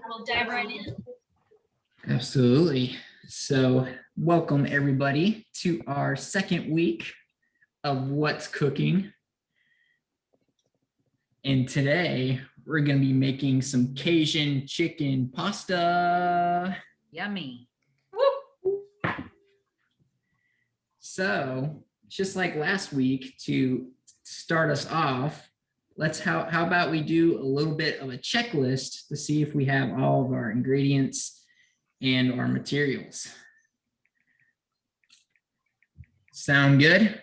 we'll dive right in. Absolutely. So welcome everybody to our second week of What's Cooking. And today we're going to be making some Cajun chicken pasta. Yummy. Woo! So just like last week, to start us off, how about we do a little bit of a checklist to see if we have all of our ingredients and our materials. Sound good?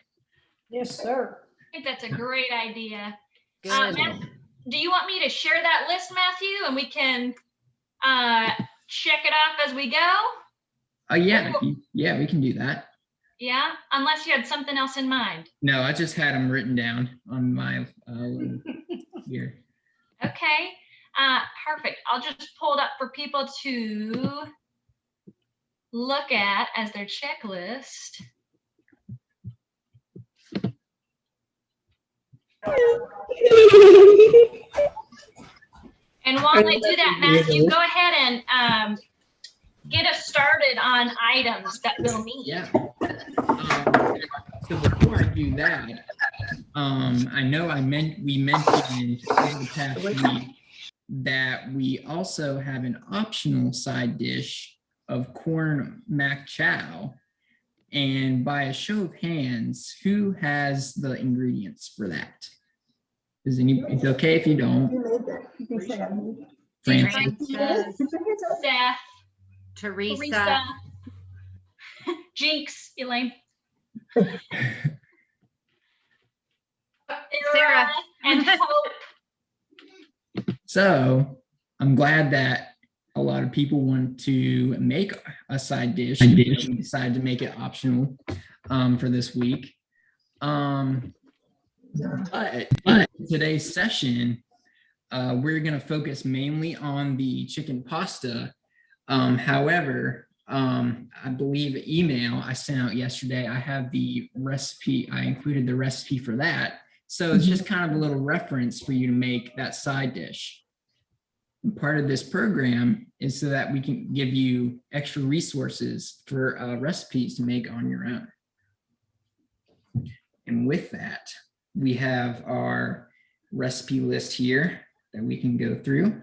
Yes, sir. I think that's a great idea. Good. Do you want me to share that list, Matthew, and we can check it off as we go? Oh yeah, yeah, we can do that. Yeah, unless you had something else in mind. No, I just had them written down on my little here. Okay, perfect. I'll just pull it up for people to look at as their checklist. And while I do that, Matthew, go ahead and get us started on items that we'll need. Yeah. So before I do that, I know we mentioned over the past week that we also have an optional side dish of corn mac chow. And by a show of hands, who has the ingredients for that? It's okay if you don't. You can say that. Francis. Steph, Teresa. Teresa, Jinx, Elaine. Sarah. And Hope. So I'm glad that a lot of people want to make a side dish. We decided to make it optional for this week. But today's session, we're going to focus mainly on the chicken pasta. However, I believe the email I sent out yesterday, I have the recipe. I included the recipe for that. So it's just kind of a little reference for you to make that side dish. And part of this program is so that we can give you extra resources for recipes to make on your own. And with that, we have our recipe list here that we can go through.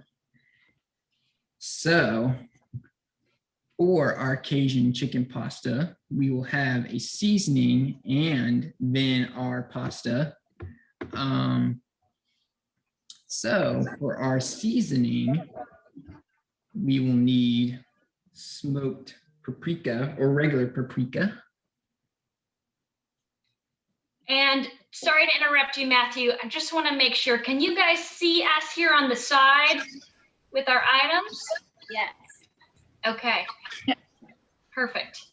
So for our Cajun chicken pasta, we will have a seasoning and then our pasta. So for our seasoning, we will need smoked paprika or regular paprika. And sorry to interrupt you, Matthew. I just want to make sure. Can you guys see us here on the side with our items? Yes. Okay. Perfect.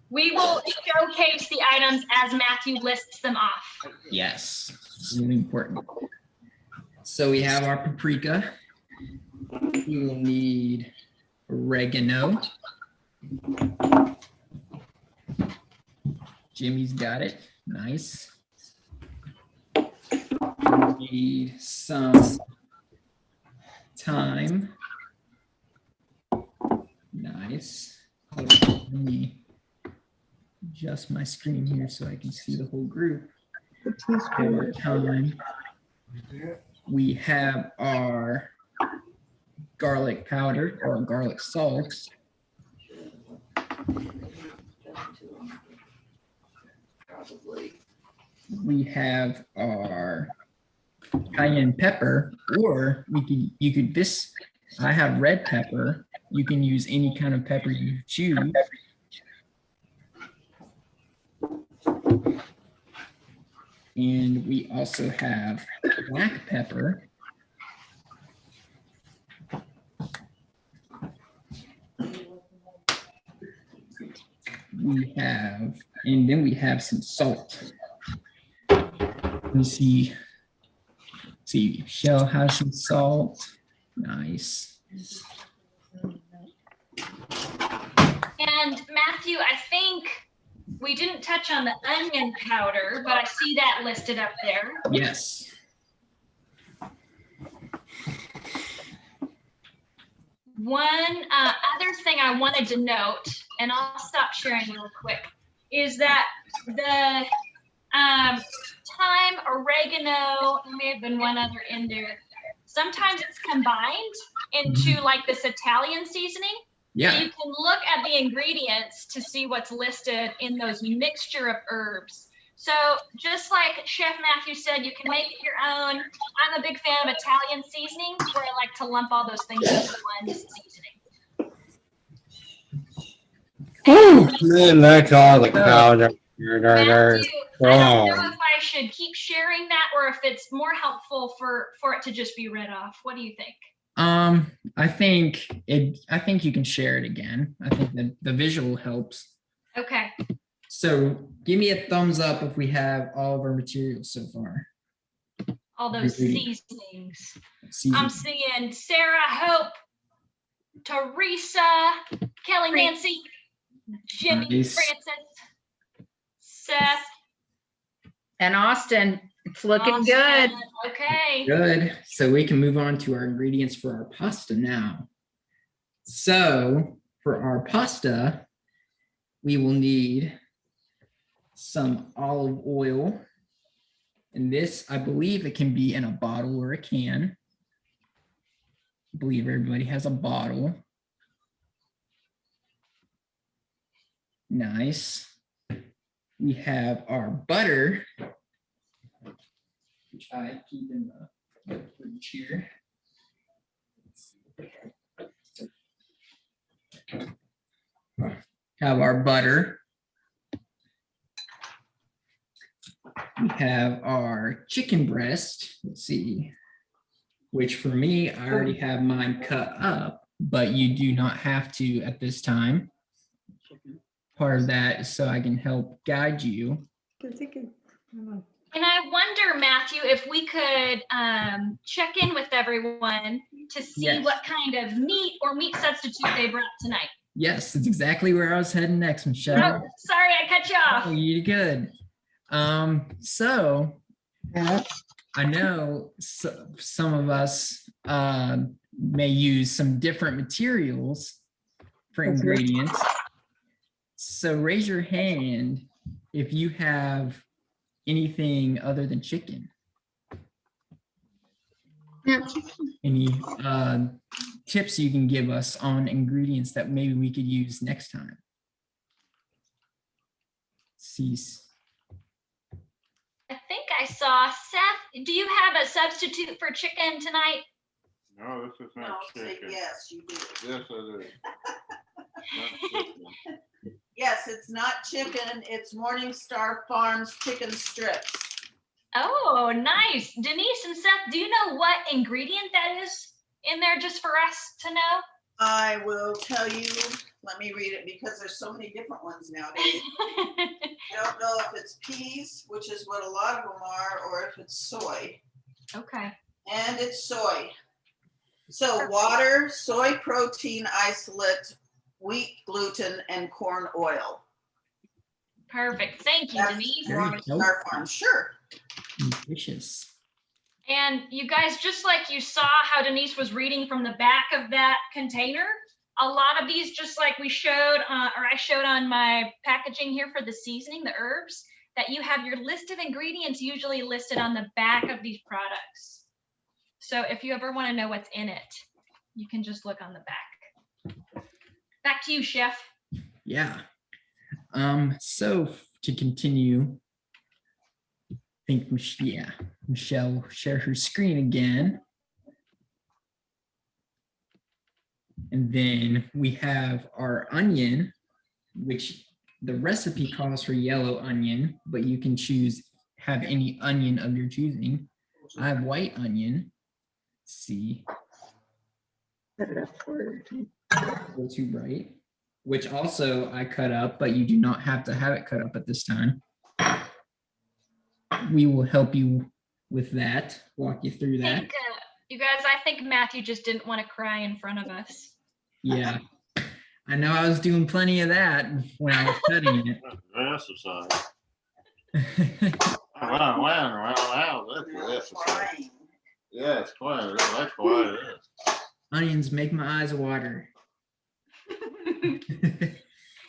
We will showcase the items as Matthew lists them off. Yes, really important. So we have our paprika. We will need oregano. Jimmy's got it. Nice. We need some thyme. Nice. Let me adjust my screen here so I can see the whole group. For thyme. We have our garlic powder or garlic salt. We have our cayenne pepper, or you could I have red pepper. You can use any kind of pepper you choose. And we also have black pepper. And then we have some salt. Let me see. Shell has some salt. Nice. And Matthew, I think we didn't touch on the onion powder, but I see that listed up there. Yes. one other thing I wanted to note, and I'll stop sharing real quick, is that the thyme, oregano, there may have been one other in there. Sometimes it's combined into like this Italian seasoning. So Yeah. you can look at the ingredients to see what's listed in those mixture of herbs. So just like Chef Matthew said, you can make it your own. I'm a big fan of Italian seasoning, where I like to lump all those things into one seasoning. Man, that's all the powder. Matthew, I don't know Oh. if I should keep sharing that or if it's more helpful for it to just be read off. What do you think? I think you can share it again. I think that the visual helps. Okay. So give me a thumbs up if we have all of our materials so far. All those Ingredient. seasonings. Season. I'm seeing Sarah, Hope, Teresa, Kelly, Nancy, Jimmy, Nice. Francis, Seth. And Austin, it's looking Austin. good. Okay. Good. So we can move on to our ingredients for our pasta now. So for our pasta, we will need some olive oil. And this, I believe it can be in a bottle or a can. I believe everybody has a bottle. Nice. We have our butter, which I keep in the fridge here. Have our butter. We have our chicken breast. Let's see, which for me, I already have mine cut up, but you do not have to at this time. Part of that is so I can help guide you. And I wonder, Matthew, if we could check in with everyone to see Yes. what kind of meat or meat substitute they brought tonight. Yes, that's exactly where I was heading next, Michelle. Oh, sorry, I cut you off. Oh, you did good. So I know some of us may use some different materials for ingredients. So raise your hand if you have anything other than chicken. Any tips you can give us on ingredients that maybe we could use next time? Cease. I think I saw Seth. Do you have a substitute for chicken tonight? No, this is No, not say chicken. yes, you do. Yes, it is. Not chicken. Yes, it's not chicken, it's Morningstar Farms chicken strips. Oh, nice. Denise and Seth, do you know what ingredient that is in there just for us to know? I will tell you, let me read it because there's so many different ones nowadays. I don't know if it's peas, which is what a lot of them are, or if it's soy. Okay. And it's soy. So water, soy protein isolate, wheat gluten, and corn oil. Perfect. Thank you, That's Denise. Very Morningstar Farms, sure. Nutritious. And you guys, just like you saw how Denise was reading from the back of that container, a lot of these, just like we showed, or I showed on my packaging here for the seasoning, the herbs, that you have your list of ingredients usually listed on the back of these products. So if you ever want to know what's in it, you can just look on the back. Back to you, Chef. Yeah. So to continue, I think, Michelle will share her screen again. And then we have our onion, which the recipe calls for yellow onion, but you can have any onion of your choosing. I have white onion. Let's see. A little too bright. Which also I cut up, but you do not have to have it cut up at this time. We will help you with that, walk you through I that. think, you guys, I think Matthew just didn't want to cry in front of us. Yeah. I know I was doing plenty of that when I was cutting it. Exercise. Wow, that's Now exercise. frying. Yeah, it's quite, that's quite it is. onions make my eyes water.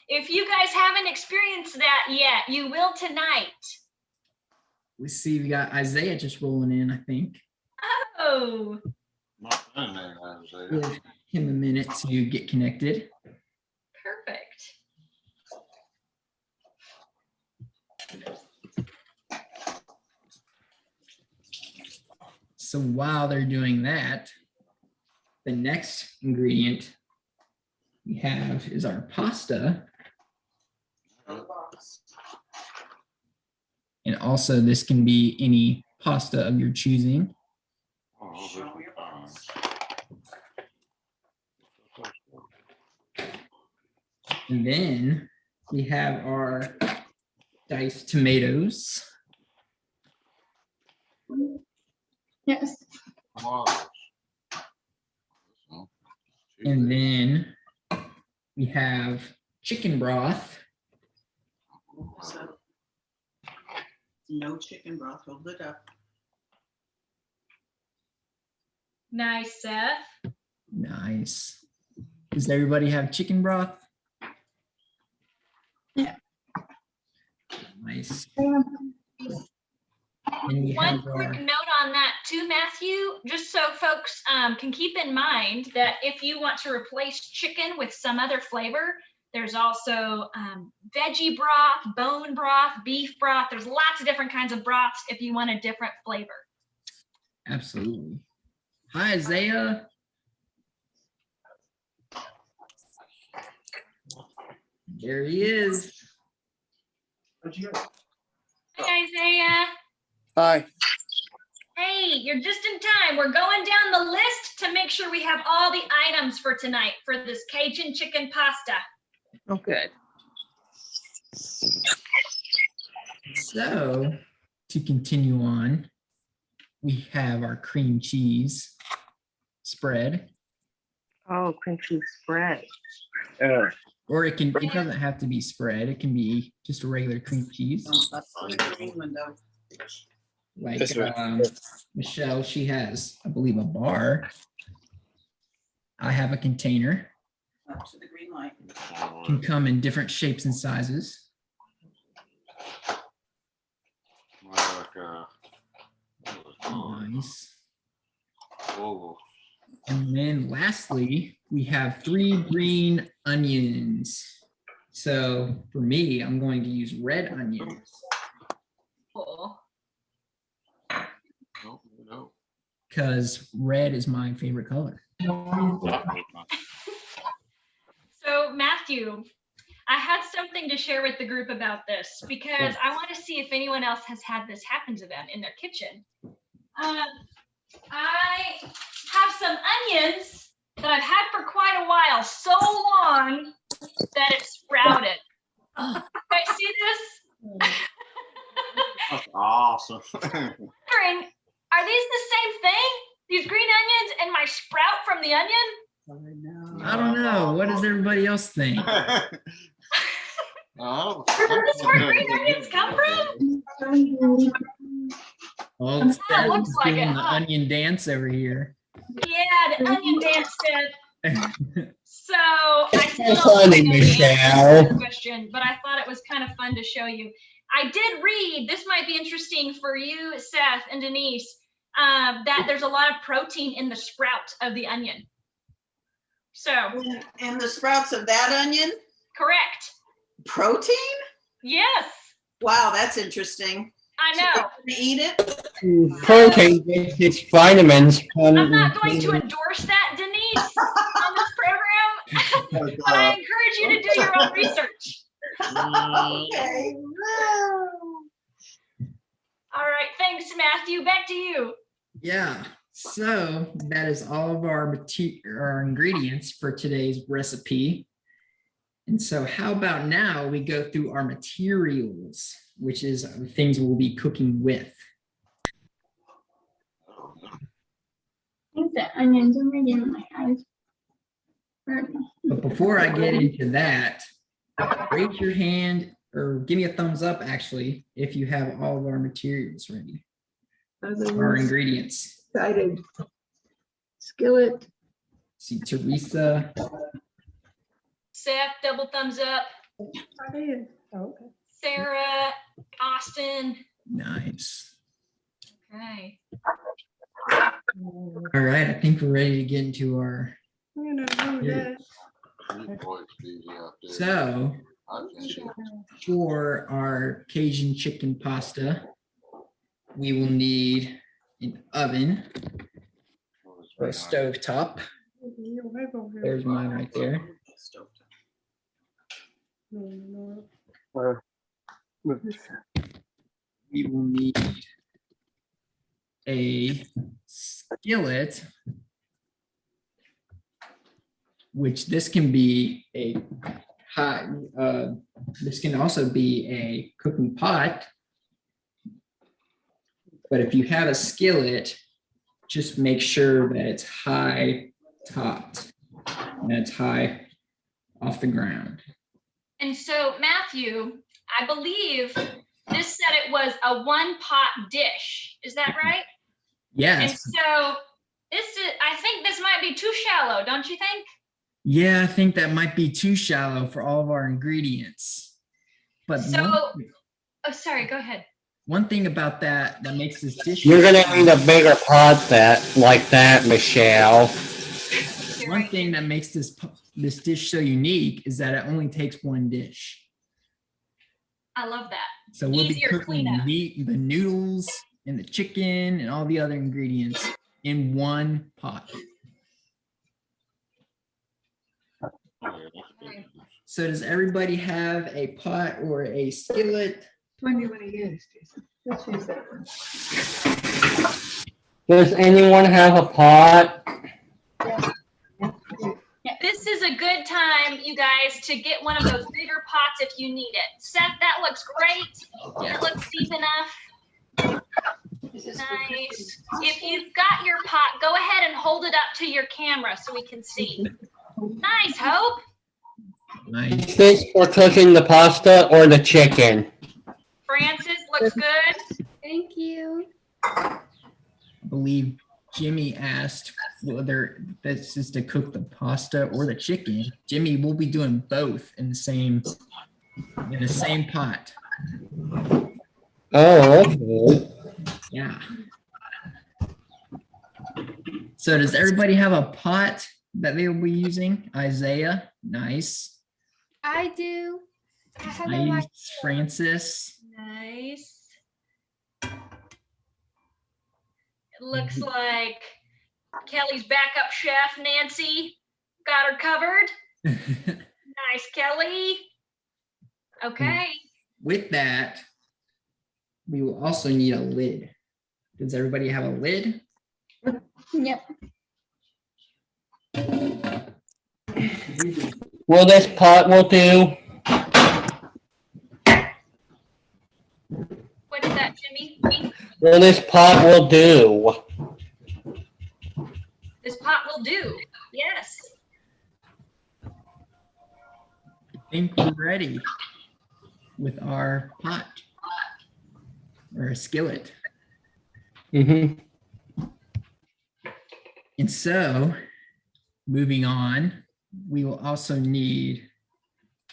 If you guys haven't experienced that yet, you will tonight. We see we got Isaiah just rolling in, I think. Oh, My phone name has a. Give him a minute to get connected. perfect. So while they're doing that, the next ingredient we have is our pasta. And also this can be any pasta of your choosing. Oh, this is fine. And then we have our diced tomatoes. Yes. Tomatoes. And then we have chicken broth. So, no chicken broth, hold it up. Nice, Seth. Nice. Does everybody have chicken broth? Yeah. Nice. And we One have quick our, note on that too, Matthew, just so folks can keep in mind that if you want to replace chicken with some other flavor, there's also veggie broth, bone broth, beef broth. There's lots of different kinds of broths if you want a different flavor. absolutely. Hi, Isaiah. There he is. Hey, Isaiah. Hi. Hey, you're just in time. We're going down the list to make sure we have all the items for tonight for this Cajun chicken pasta. Oh, good. So to continue on, we have our cream cheese spread, Oh, cream cheese spread. or it doesn't have to be spread. It can be just a regular cream cheese. That's the green window. Like Yes, sir. Michelle, she has, I believe, a bar. I have a container. Up to the green light. Can come in different shapes and sizes. Nice. Oh, And then lastly, we have 3 green onions. So for me, I'm going to use red onions Cool. no. because red is my favorite color. So Matthew, I had something to share with the group about this because I want to see if anyone else has had this happen to them in their kitchen. I have some onions that I've had for quite a while, so long that it sprouted. You guys see this? That's awesome. Wondering, are these the same thing? These green onions and my sprout from the onion? I don't know. What does everybody else think? Oh. Is this where green onions come from? Well, it's Yeah, it looks like doing it, the huh? onion dance over here. Yeah, the onion dance set. So I still That's don't funny, know the answer to Michelle. this question, but I thought it was kind of fun to show you. I did read, this might be interesting for you, Seth and Denise, that there's a lot of protein in the sprout of the onion. So, And the sprouts of that onion, correct. protein? Yes, Wow, that's interesting. I So know. we're gonna eat it? Protein gets its vitamins from. I'm not going to endorse that, Denise, on this program, but I encourage you to do your own research. Okay. All right, thanks, Matthew. Back to you. Yeah. So that is all of our ingredients for today's recipe. And so how about now we go through our materials, which is the things we'll be cooking with. I think the onions are making my eyes burn. But before I get into that, raise your hand or give me a thumbs up, actually, if you have all of our materials ready, our ingredients. Excited. Skillet, See Teresa, Seth, double thumbs up. I did. Okay. Sarah, Austin. nice. Okay. All right, I think we're ready to get into our, You know, Yeah. You boys easy out there. so I can see. for our Cajun chicken pasta, we will need an oven or a stove top. There's mine right there. We will need a skillet, which this can be a hot, this can also be a cooking pot. But if you have a skillet, just make sure that it's high topped and it's high off the ground. And so Matthew, I believe this said it was a 1-pot dish. Is that right? And Yes, so this is, I think this might be too shallow, don't you think? yeah, I think that might be too shallow for all of our ingredients. But So, oh, sorry, go ahead. one thing about that makes this dish. You're gonna need a bigger pot like that, Michelle. You're One right. thing that makes this dish so unique is that it only takes one dish. I love that. So we'll be Easier cooking the cleanup. meat, the noodles, and the chicken, and all the other ingredients in one pot. So does everybody have a pot or a skillet? Does anyone have a pot? This is a good time, you guys, to get one of those bigger pots if you need it. Seth, that looks great. Yeah. It looks deep enough. Nice. If you've got your pot, go ahead and hold it up to your camera so we can see. Nice, Hope. Nice. Is this for cooking the pasta or the chicken? Francis, looks good. Thank you. I believe Jimmy asked whether this is to cook the pasta or the chicken. Jimmy, we'll be doing both in the same pot. Oh, okay. Yeah. So does everybody have a pot that they will be using? Isaiah, nice. I do. I have a Nice. Francis. Nice. It looks like Kelly's backup chef, Nancy, got her covered. Nice, Kelly. Okay. With that, we will also need a lid. Does everybody have a lid? Yep. Well, this pot will do. What is that, Jimmy? Well, this pot will do. This pot will do. Yes. I think we're ready with our pot or a skillet. Mm-hmm. And so, moving on, we will also need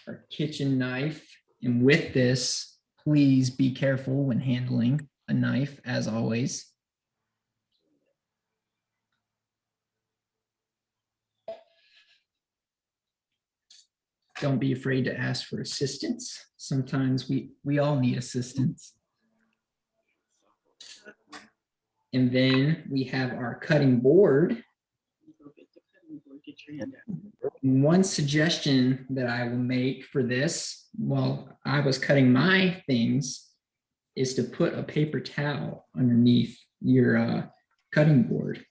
our kitchen knife. And with this, please be careful when handling a knife, as always. Don't be afraid to ask for assistance. Sometimes we all need assistance. And then we have our cutting board. One suggestion that I will make for this, while I was cutting my things, is to put a paper towel underneath your cutting board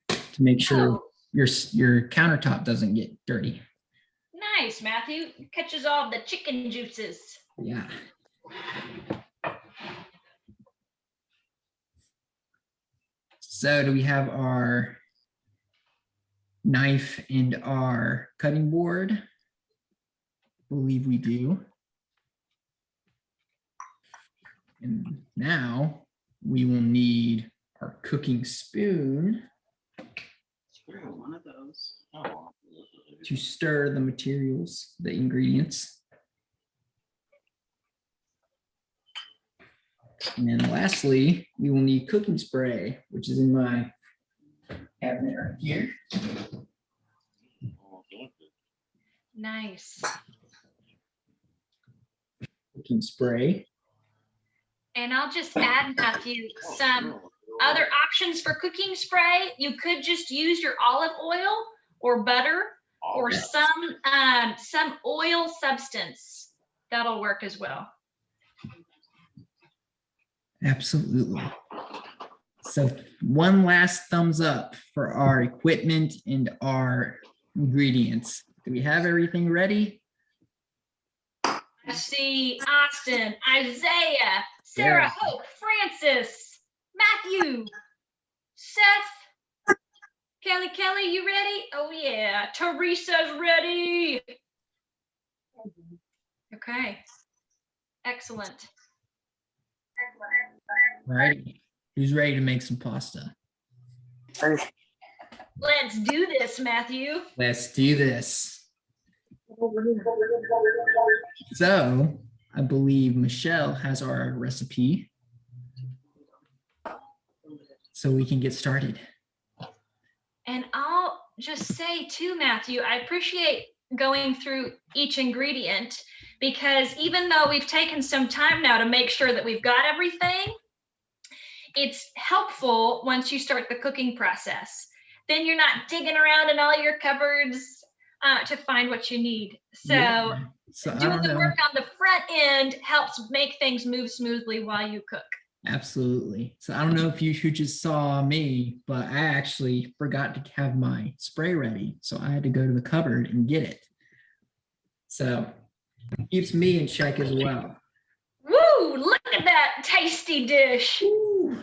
to make sure Oh, your countertop doesn't get dirty. nice, Matthew. Catches all the chicken juices. Yeah. So do we have our knife and our cutting board? I believe we do. And now we will need our cooking spoon. One of those. to stir the materials, the ingredients. And then lastly, we will need cooking spray, which is in my cabinet right here. Nice. Cooking spray. And I'll just add, Matthew, some other options for cooking spray. You could just use your olive oil or butter or some oil substance. That'll work as well. Absolutely. So one last thumbs up for our equipment and our ingredients. Do we have everything ready? I see Austin, Isaiah, Sarah, Yeah. Hope, Francis, Matthew, Seth, Kelly, you ready? Oh yeah, Teresa's ready. Okay, excellent. Right. Who's ready to make some pasta? Let's do this, Matthew. Let's do this. So I believe Michelle has our recipe. So we can get started. And I'll just say too, Matthew, I appreciate going through each ingredient because even though we've taken some time now to make sure that we've got everything, it's helpful once you start the cooking process. Then you're not digging around in all your cupboards to find what you need. So Yeah. So I doing don't the know. work on the front end helps make things move smoothly while you cook. Absolutely. So I don't know if you who just saw me, but I actually forgot to have my spray ready. So I had to go to the cupboard and get it. So it keeps me in check as well. Woo, look at that tasty dish. Ooh.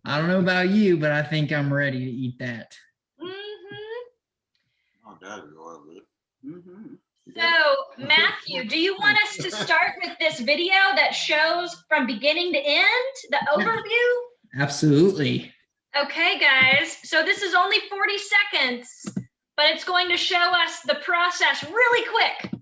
I don't know about you, but I think I'm ready to eat that. Oh, Daddy love it. So, Matthew, do you want us to start with this video that shows from beginning to end, the overview? Absolutely. Okay, guys, so this is only 40 seconds, but it's going to show us the process really quick.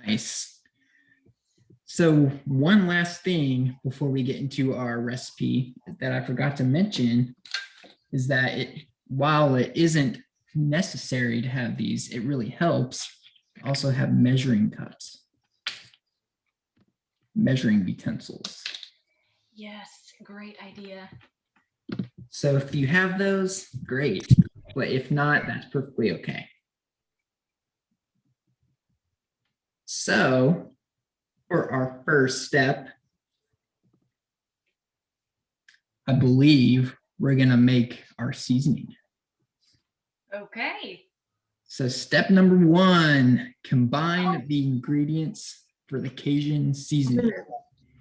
Nice. So one last thing before we get into our recipe that I forgot to mention is that while it isn't necessary to have these, it really helps also have measuring cups, measuring utensils. Yes, great idea. So if you have those, great. But if not, that's perfectly okay. So for our first step, I believe we're going to make our seasoning. Okay. So step number one, combine the ingredients for the Cajun seasoning.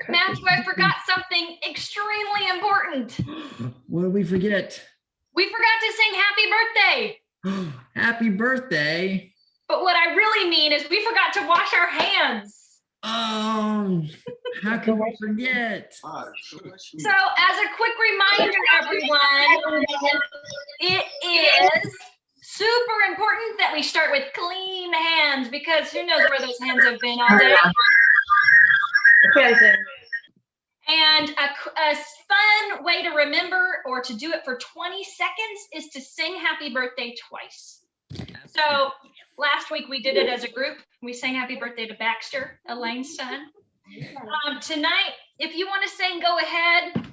Matthew, I forgot something extremely important. What did we forget? We forgot to sing happy birthday. Happy birthday. But what I really mean is we forgot to wash our hands. Oh, how can we forget? So as a quick reminder, everyone, it is super important that we start with clean hands because who knows where those hands have been all day. And a fun way to remember or to do it for 20 seconds is to sing happy birthday twice. So So last week we did it as a group. We sang happy birthday to Baxter, Elaine's son. Tonight, if you want to sing, go ahead,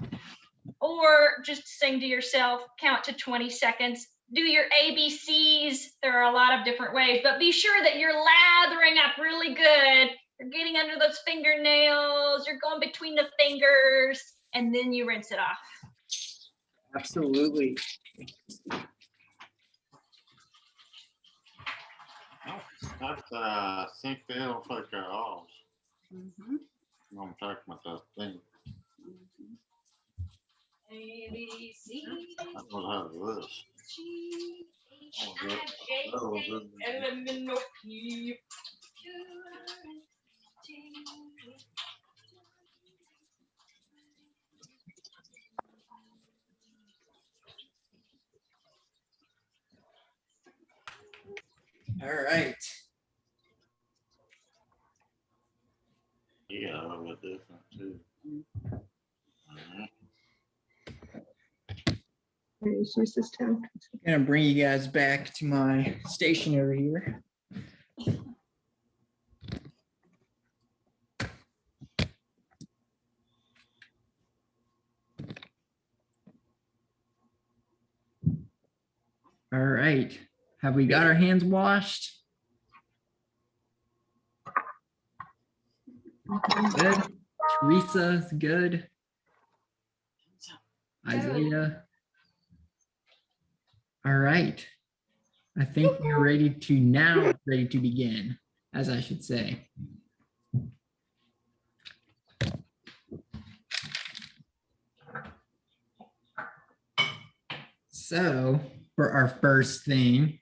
or just sing to yourself, count to 20 seconds. Do your ABCs. There are a lot of different ways, but be sure that you're lathering up really good. You're getting under those fingernails, you're going between the fingers, and then you rinse it off. Absolutely. I think they don't take that off. Mhm. I'm talking about that thing. ABC, I don't have this. G, H, Oh, I, that- J, that was K, it. L, M, N, O, P, Q, R, S, T, U. All right. Yeah, a little bit different too. Mhm. Let's use this tab. Gonna bring you guys back to my station over here. All right. Have we got our hands washed? Good. Teresa's good. Isaiah. All right. I think we're ready to begin, as I should say. So for our first thing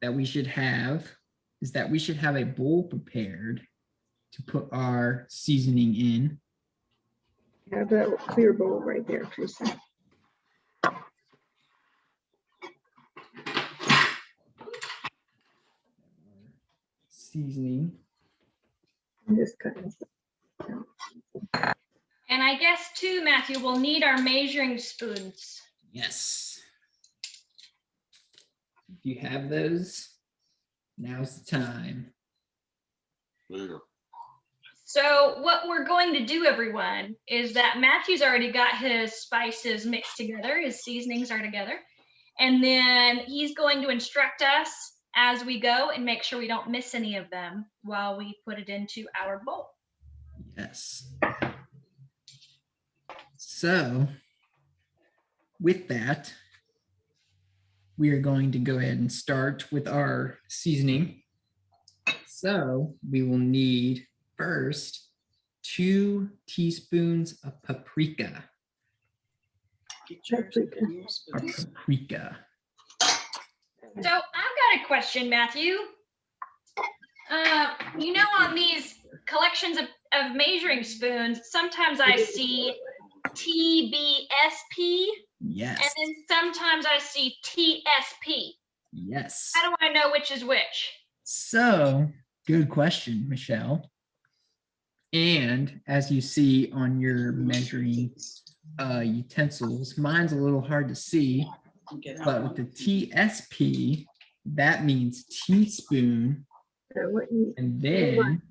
that we should have is that we should have a bowl prepared to put our seasoning in. Have that clear bowl right there, Teresa. Seasoning. I'm just cutting. And I guess too, Matthew, we'll need our measuring spoons. Yes. If you have those, now's the time. There. So what we're going to do, everyone, is that Matthew's already got his spices mixed together, his seasonings are together. And then he's going to instruct us as we go and make sure we don't miss any of them while we put it into our bowl. Yes. So with that, we are going to go ahead and start with our seasoning. So we will need first 2 teaspoons of paprika. Paprika. So I've got a question, Matthew. You know, on these collections of measuring spoons, sometimes I see TBSP, Yes. and then sometimes I see TSP. Yes. How do I know which is which? So, good question, Michelle. And as you see on your measuring utensils, mine's a little hard to see, but with the TSP, that means teaspoon, and then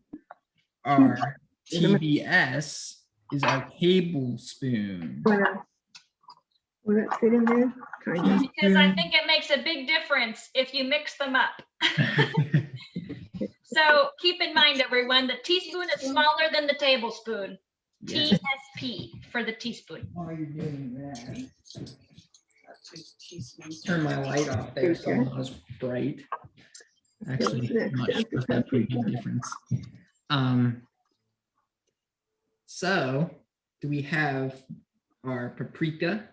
our TBS is our tablespoon. Will that fit in there? Kind of. Because I think it makes a big difference if you mix them up. So keep in mind, everyone, the teaspoon is smaller than the tablespoon. Yes. TSP for the teaspoon. While you're doing that, turn my light off there so it's not as bright. Actually, I'm not sure if that's a big difference. So do we have our paprika?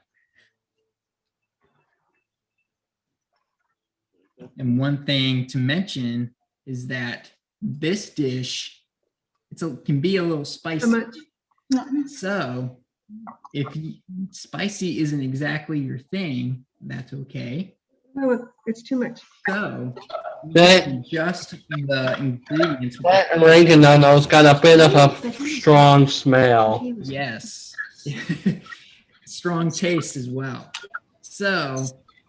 And one thing to mention is that this dish, can be a little How spicy. much? So if spicy isn't exactly your thing, that's okay. Oh, it's too much. So That- just the ingredients. That oregano's got a bit of a strong smell. Yes. Strong taste as well. So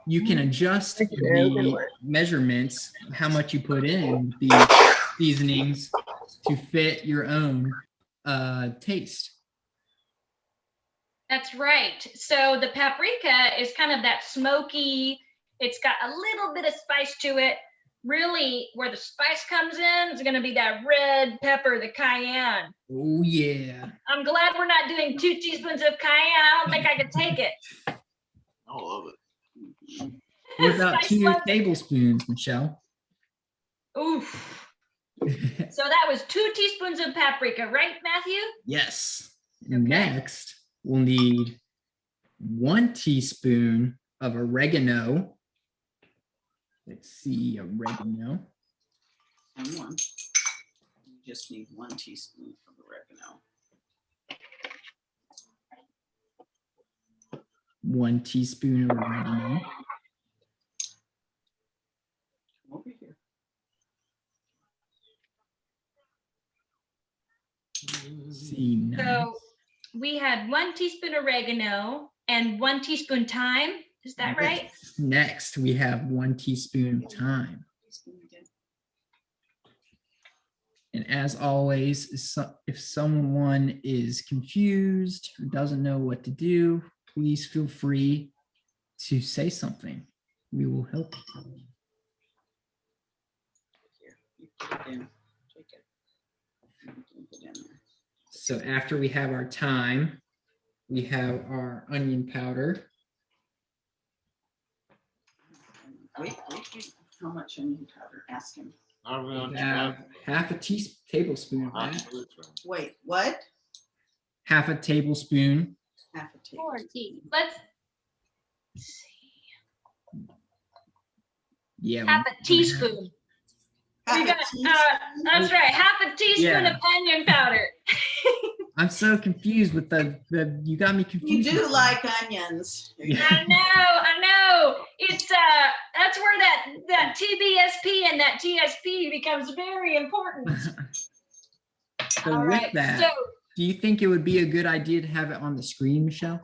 you can adjust Thank you, Dad. Good the work. measurements, how much you put in the seasonings to fit your own taste. That's right. So the paprika is kind of that smoky, it's got a little bit of spice to it. Really, where the spice comes in is going to be that red pepper, the cayenne. Oh yeah. I'm glad we're not doing 2 teaspoons of cayenne. I don't think I could take it. I love it. What about Spice 2 loves it. tablespoons, Michelle? Oof. So that was 2 teaspoons of paprika, right, Matthew? Yes. Okay. Next, we'll need 1 teaspoon of oregano. Let's see, oregano. And one. You just need 1 teaspoon of oregano. 1 teaspoon of oregano. Come over here. See, nice. So we had 1 teaspoon oregano and 1 teaspoon thyme. Is that right? Next, we have 1 teaspoon of thyme. Teaspoon again. And as always, if someone is confused or doesn't know what to do, please feel free to say something. We will help you. Here, you put it in. Take it. You can put it in there. So after we have our thyme, we have our onion powder. Wait, how much onion powder? Ask him. Not really We have half a tablespoon of that. Wait, what? Half a tablespoon. Half a tablespoon. 4 tea. Let's see. Yeah. Half a teaspoon. Half We a got, teaspoon? that's right, half a teaspoon Yeah. of onion powder. I'm so confused with the you got me You confused. do with like onions. Yeah. I know. It's that's where that TBSP and that TSP becomes very important. So All with right, that, so do you think it would be a good idea to have it on the screen, Michelle?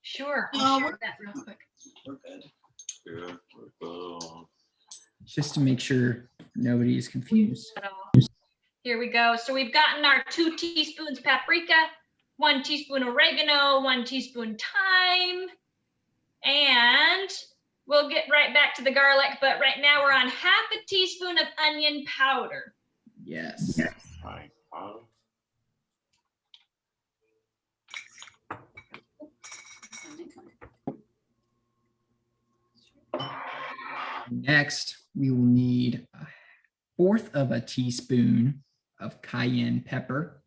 sure, No, I'll we're- share that real quick. We're good. Yeah. Just to make sure nobody is confused. Here we go. So we've gotten our 2 teaspoons paprika, 1 teaspoon oregano, 1 teaspoon thyme, and we'll get right back to the garlic, but right now we're on half a teaspoon of onion powder. Yes. Right. Next, we will need 1/4 of a teaspoon of cayenne pepper.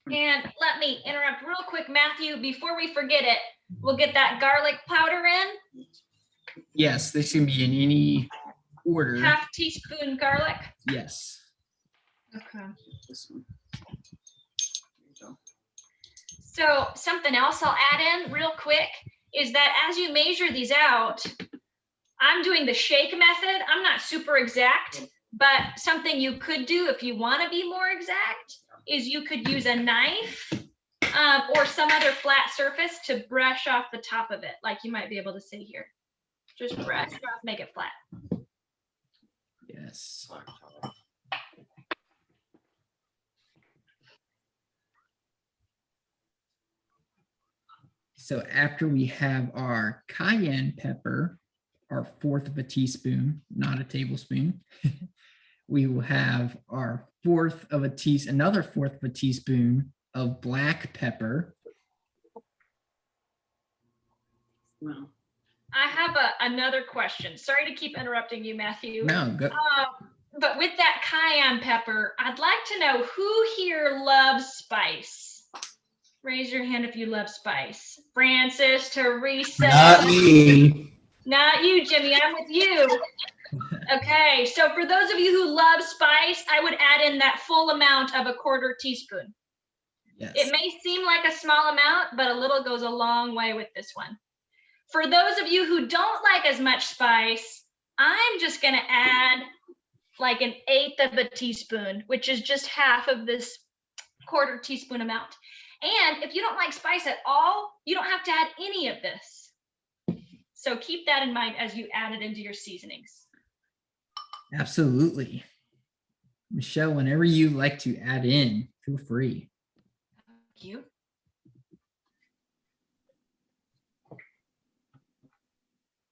And let me interrupt real quick, Matthew, before we forget it, we'll get that garlic powder in, Yes, this can be in any order. half teaspoon garlic. Yes. Okay. This one. Here you go. So something else I'll add in real quick is that as you measure these out, I'm doing the shake method. I'm not super exact, but something you could do if you want to be more exact is you could use a knife or some other flat surface to brush off the top of it, like you might be able to see here. Just brush off, make it flat. Yes. So after we have our cayenne pepper, our 1/4 of a teaspoon, not a tablespoon, we will have our 1/4 of a teaspoon, another 1/4 of a teaspoon of black pepper. Well, I have another question. Sorry to keep interrupting you, Matthew. No, go. But with that cayenne pepper, I'd like to know who here loves spice. Raise your hand if you love spice. Francis, Teresa. Not me. Not you, Jimmy. I'm with you. Okay, so for those of you who love spice, I would add in that full amount of a 1/4 teaspoon. Yes. It may seem like a small amount, but a little goes a long way with this one. For those of you who don't like as much spice, I'm just gonna add like 1/8 of a teaspoon, which is just half of this 1/4 teaspoon amount. And if you don't like spice at all, you don't have to add any of this. So keep that in mind as you add it into your seasonings. Absolutely. Michelle, whenever you like to add in, feel free. Thank you.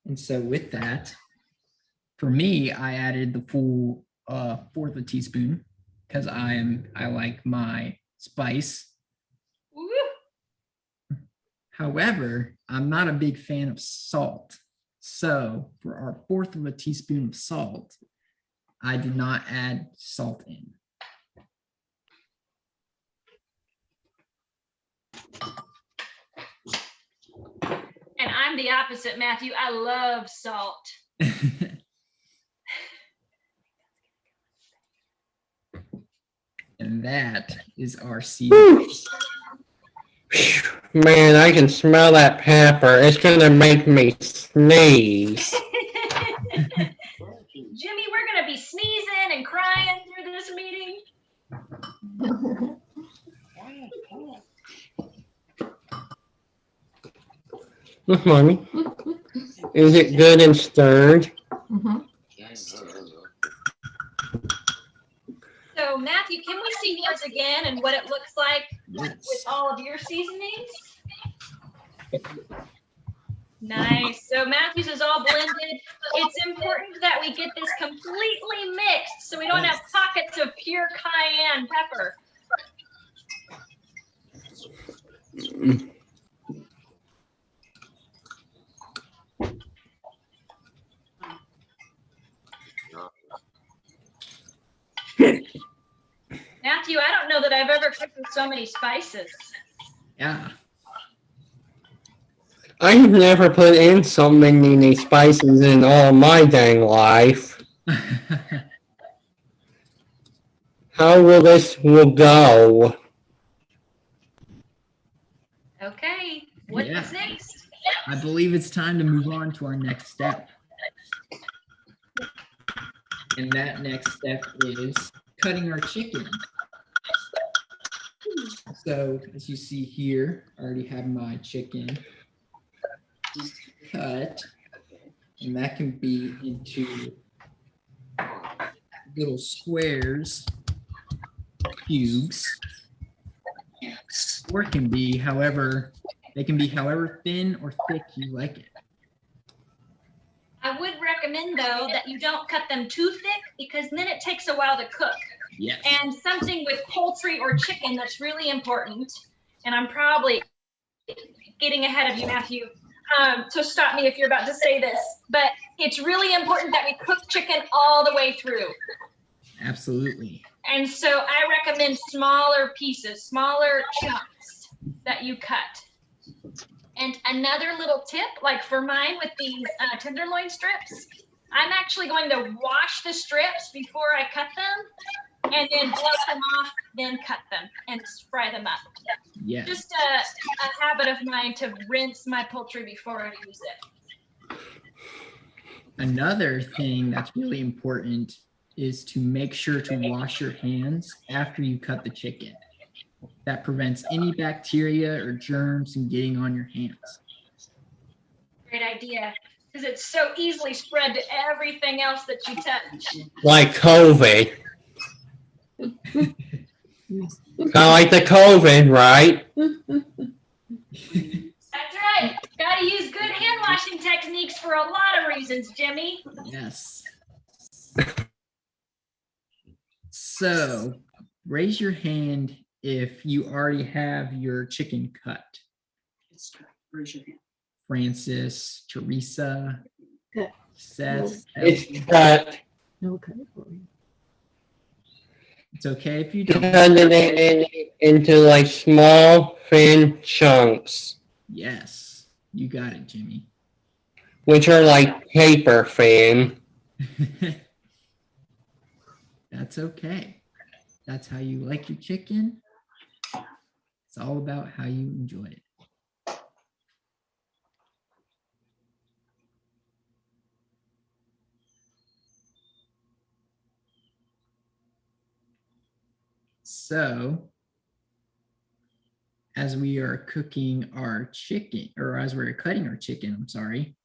And so with that, for me, I added the full fourth of a teaspoon because I like my spice. Woo! However, I'm not a big fan of salt. So for our fourth of a teaspoon of salt, I did not add salt in. And I'm the opposite, Matthew. I love salt. And that is our season. Phew. Man, I can smell that pepper. It's gonna make me sneeze. Jimmy, we're gonna be sneezing and crying through this meeting. Look, Mommy. Is it good and stirred? So Matthew, can we see yours again and what it looks like Yes. with all of your seasonings? Nice. So Matthew's is all blended. It's important that we get this completely mixed so we don't have pockets of pure cayenne pepper. Matthew, I don't know that I've ever cooked with so many spices. Yeah. I've never put in so many spices in all my dang life. How will this will go? Okay, what's Yeah. next? I believe it's time to move on to our next step. And that next step is cutting our chicken. So as you see here, I already have my chicken cut, and that can be into little squares, cubes, or it can be they can be however thin or thick you like it. I would recommend though that you don't cut them too thick because then it takes a while to cook. Yes. And something with poultry or chicken that's really important, and I'm probably getting ahead of you, Matthew, so stop me if you're about to say this, but it's really important that we cook chicken all the way through. Absolutely. And so I recommend smaller pieces, smaller chunks that you cut. And another little tip, like for mine with these tenderloin strips, I'm actually going to wash the strips before I cut them and then blow them off, then cut them and fry them up. Yes. Just a habit of mine to rinse my poultry before I use it. Another thing that's really important is to make sure to wash your hands after you cut the chicken. That prevents any bacteria or germs from getting on your hands. Great idea, because it's so easily spread to everything else that you touch. Like COVID. Kind of like the COVID, right? That's right. Got to use good hand washing techniques for a lot of reasons, Jimmy. Yes. So raise your hand if you already have your chicken cut. Raise your hand. Francis, Teresa, Cut. Seth. It's Elsie. cut. Okay. It's okay if you don't. Cutting it into like small, thin chunks, Yes, you got it, Jimmy. which are like paper thin. That's okay. That's how you like your chicken. It's all about how you enjoy it. So, as we are cooking our chicken, or as we're cutting our chicken, I'm sorry,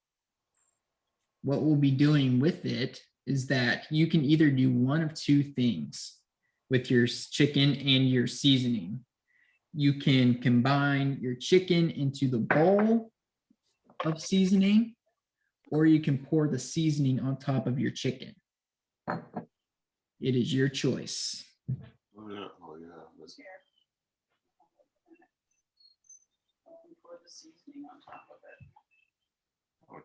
what we'll be doing with it is that you can either do one of two things with your chicken and your seasoning. You can combine your chicken into the bowl of seasoning, or you can pour the seasoning on top of your chicken. It is your choice. Oh, yeah, oh, yeah. Let's- Pour the seasoning on top of it. oh,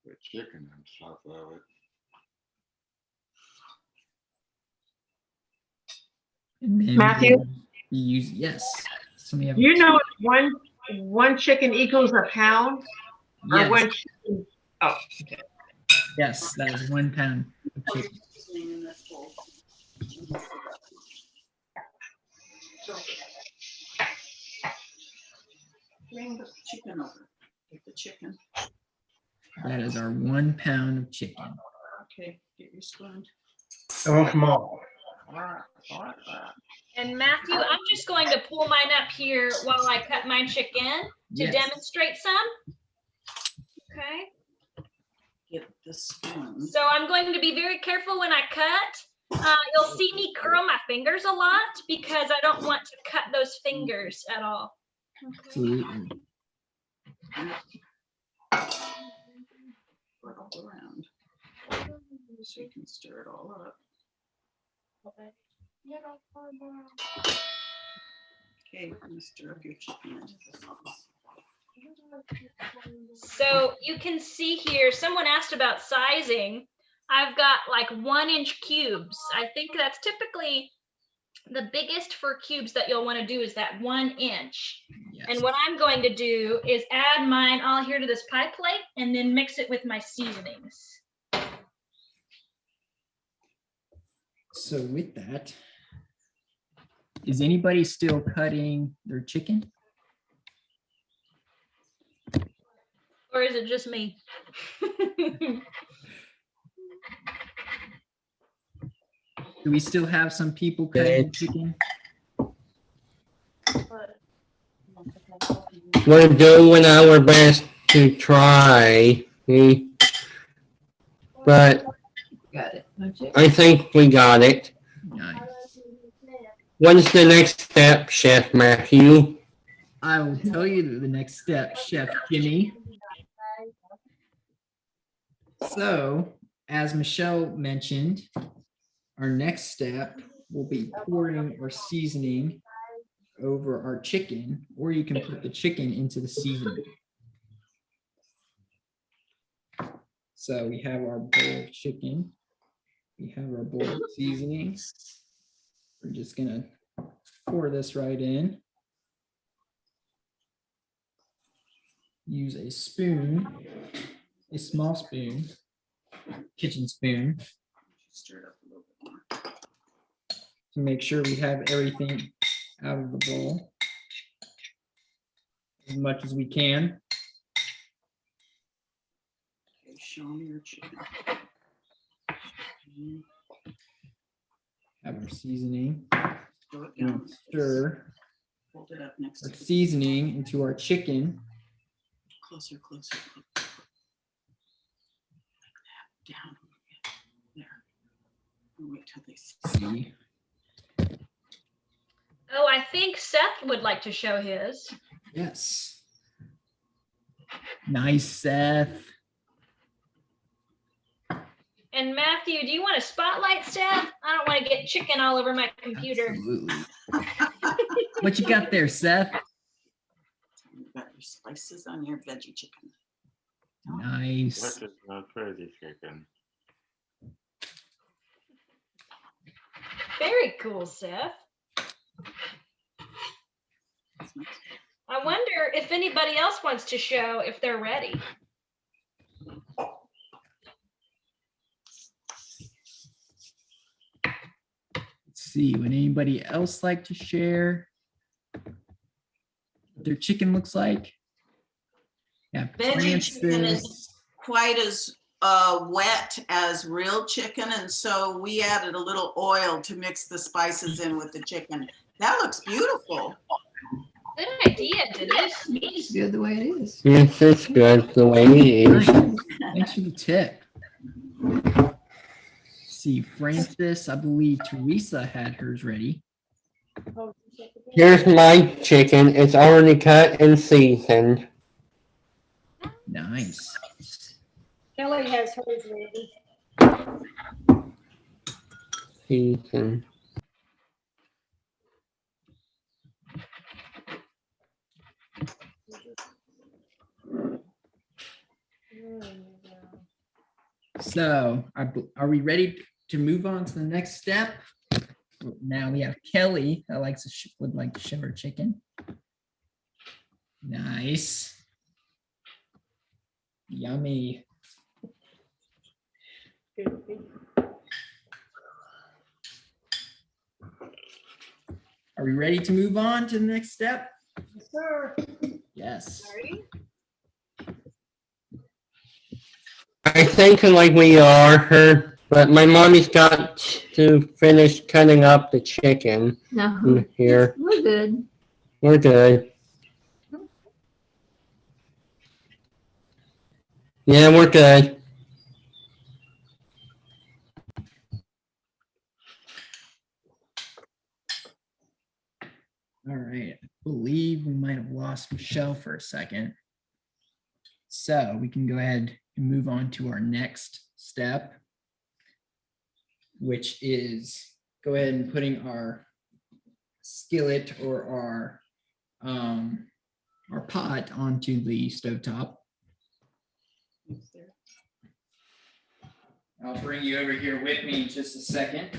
The chicken on top of it. And then Matthew? we'll be using, yes. Somebody have a- You know, one chicken equals a pound? Or Yes, one chicken? Oh, yes, that is 1 pound of Pour chicken. seasoning in this bowl. Bring the chicken over. Get the chicken. That is our 1 pound of chicken. Okay, get your spoon. Oh, come on. And Matthew, I'm just going to pull mine up here while I cut my chicken to Yes. demonstrate some. Okay, Get the spoon. so I'm going to be very careful when I cut. You'll see me curl my fingers a lot because I don't want to cut those fingers at all. Okay. Absolutely. Put it all around. So you can stir it all up. Okay, I'm gonna stir up your chicken into the sauce. So you can see here, someone asked about sizing. I've got like 1-inch cubes. I think that's typically the biggest for cubes that you'll want to do is that 1 inch. Yes. And what I'm going to do is add mine all here to this pie plate and then mix it with my seasonings. So with that, is anybody still cutting their chicken? Or is it just me? Do we still have some people cutting Good. chicken? We're doing our best to try. But got it. I think we got it. Nice. What's the next step, Chef Matthew? I will tell you the next step, Chef Jimmy. So, as Michelle mentioned, our next step will be pouring our seasoning over our chicken, or you can put the chicken into the seasoning. So we have our bowl of chicken. We have our bowl of seasoning. We're just gonna pour this right in. Use a spoon, a small spoon, kitchen spoon, Stir it up a little bit more. to make sure we have everything out of the bowl as much as we can. Okay, show me your chicken. Have our seasoning, Throw it and down. stir Hold it up next our to seasoning into our chicken. closer, closer. Like that. Down. There. And wait till they see. See, Oh, I think Seth would like to show his. yes. Nice, Seth. And Matthew, do you want to spotlight Seth? I don't want to get chicken all over my computer. Absolutely. What you got there, Seth? You got your spices on your veggie chicken. Nice. This is not crazy chicken. Very cool, Seth. I wonder if anybody else wants to show if they're ready. Let's see, would anybody else like to share what their chicken looks like? Yeah, Veggie chicken is Francis. quite as wet as real chicken, and so we added a little oil to mix the spices in with the chicken. That looks beautiful. Good idea, Denise. It's good the way it is. This is good the way it is. Thanks for the tip. See, Francis, I believe Teresa had hers ready. Here's my chicken. It's already cut and seasoned. Nice. Kelly has hers ready. Seasoned. So are we ready to move on to the next step? Now we have Kelly that would like to show her chicken. Nice. Yummy. Are we ready to move on to the next step? Yes, sir. Yes. Ready? I think like we are, but my mommy's got to finish cutting up the chicken No, here. we're good. We're good. Yeah, we're good. All right. I believe we might have lost Michelle for a second. So we can go ahead and move on to our next step, which is go ahead and putting our skillet or our pot onto the stovetop. I'll bring you over here with me in just a second.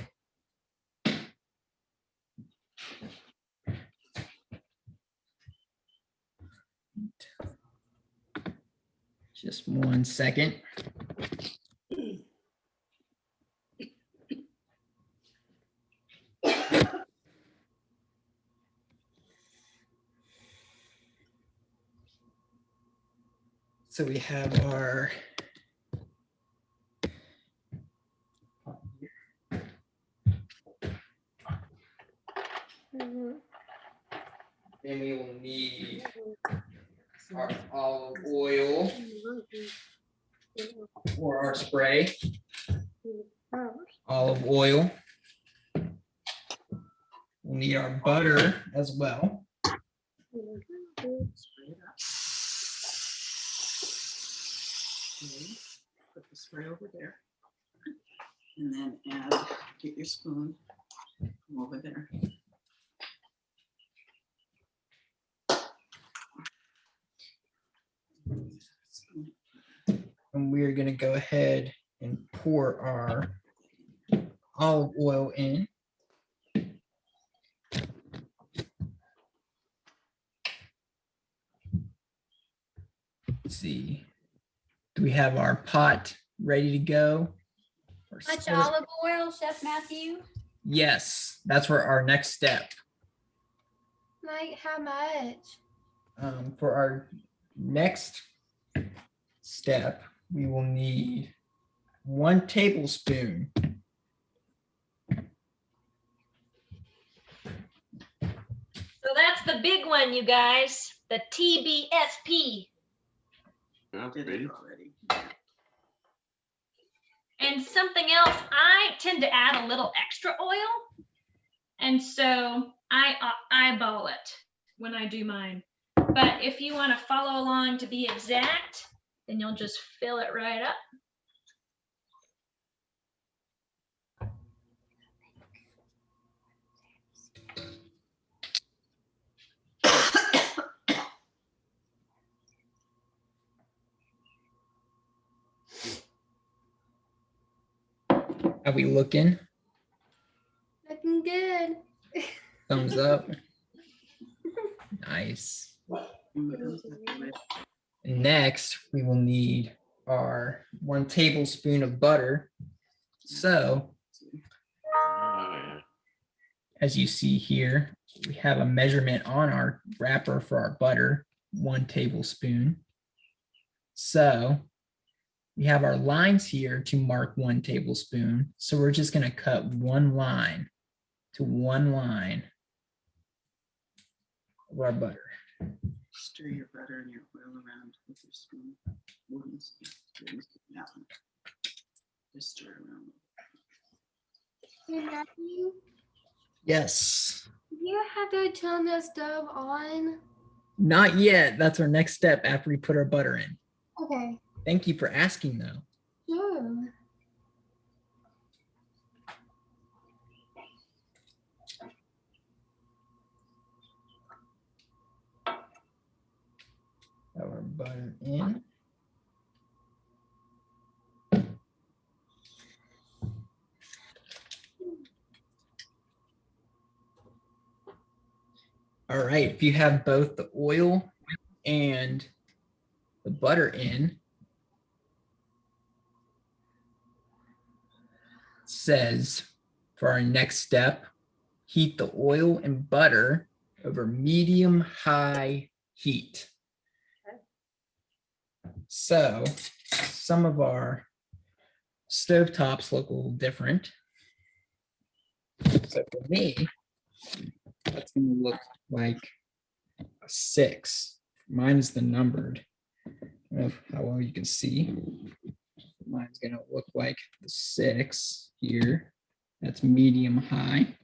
Just 1 second. So we have our then we will need our olive oil or our spray. Olive oil. We'll need our butter as well. Put the spray over there. And then get your spoon from over there. And we're going to go ahead and pour our olive oil in. Let's see. Do we have our pot ready to go? Much olive oil, Chef Matthew? Yes, that's for our next step. Like how much? For our next step, we will need 1 tablespoon. So that's the big one, you guys, the TBSP. Sounds Did big. it already. And something else, I tend to add a little extra oil. And so I eyeball it when I do mine. But if you want to follow along to be exact, then you'll just fill it right up. How we looking? Looking good. Thumbs up. Nice. Next, we will need our 1 tablespoon of butter. So, as you see here, we have a measurement on our wrapper for our butter, 1 tablespoon. So, we have our lines here to mark 1 tablespoon. So we're just going to cut 1 line to 1 line of our butter. Stir your butter and your oil around with your spoon. Wooden spoon. That one. Just stir it around. Hey, Matthew, Yes. do you have to turn the stove on? Not yet. That's our next step after we put our butter in. Okay. Thank you for asking though. Sure. Put our butter in. All right, if you have both the oil and the butter in, it says for our next step, heat the oil and butter over medium-high heat. So some of our stovetops look a little different. So for me, that's going to look like a 6. Mine is the numbered. I don't know how well you can see. Mine's going to look like the 6 here. That's medium high.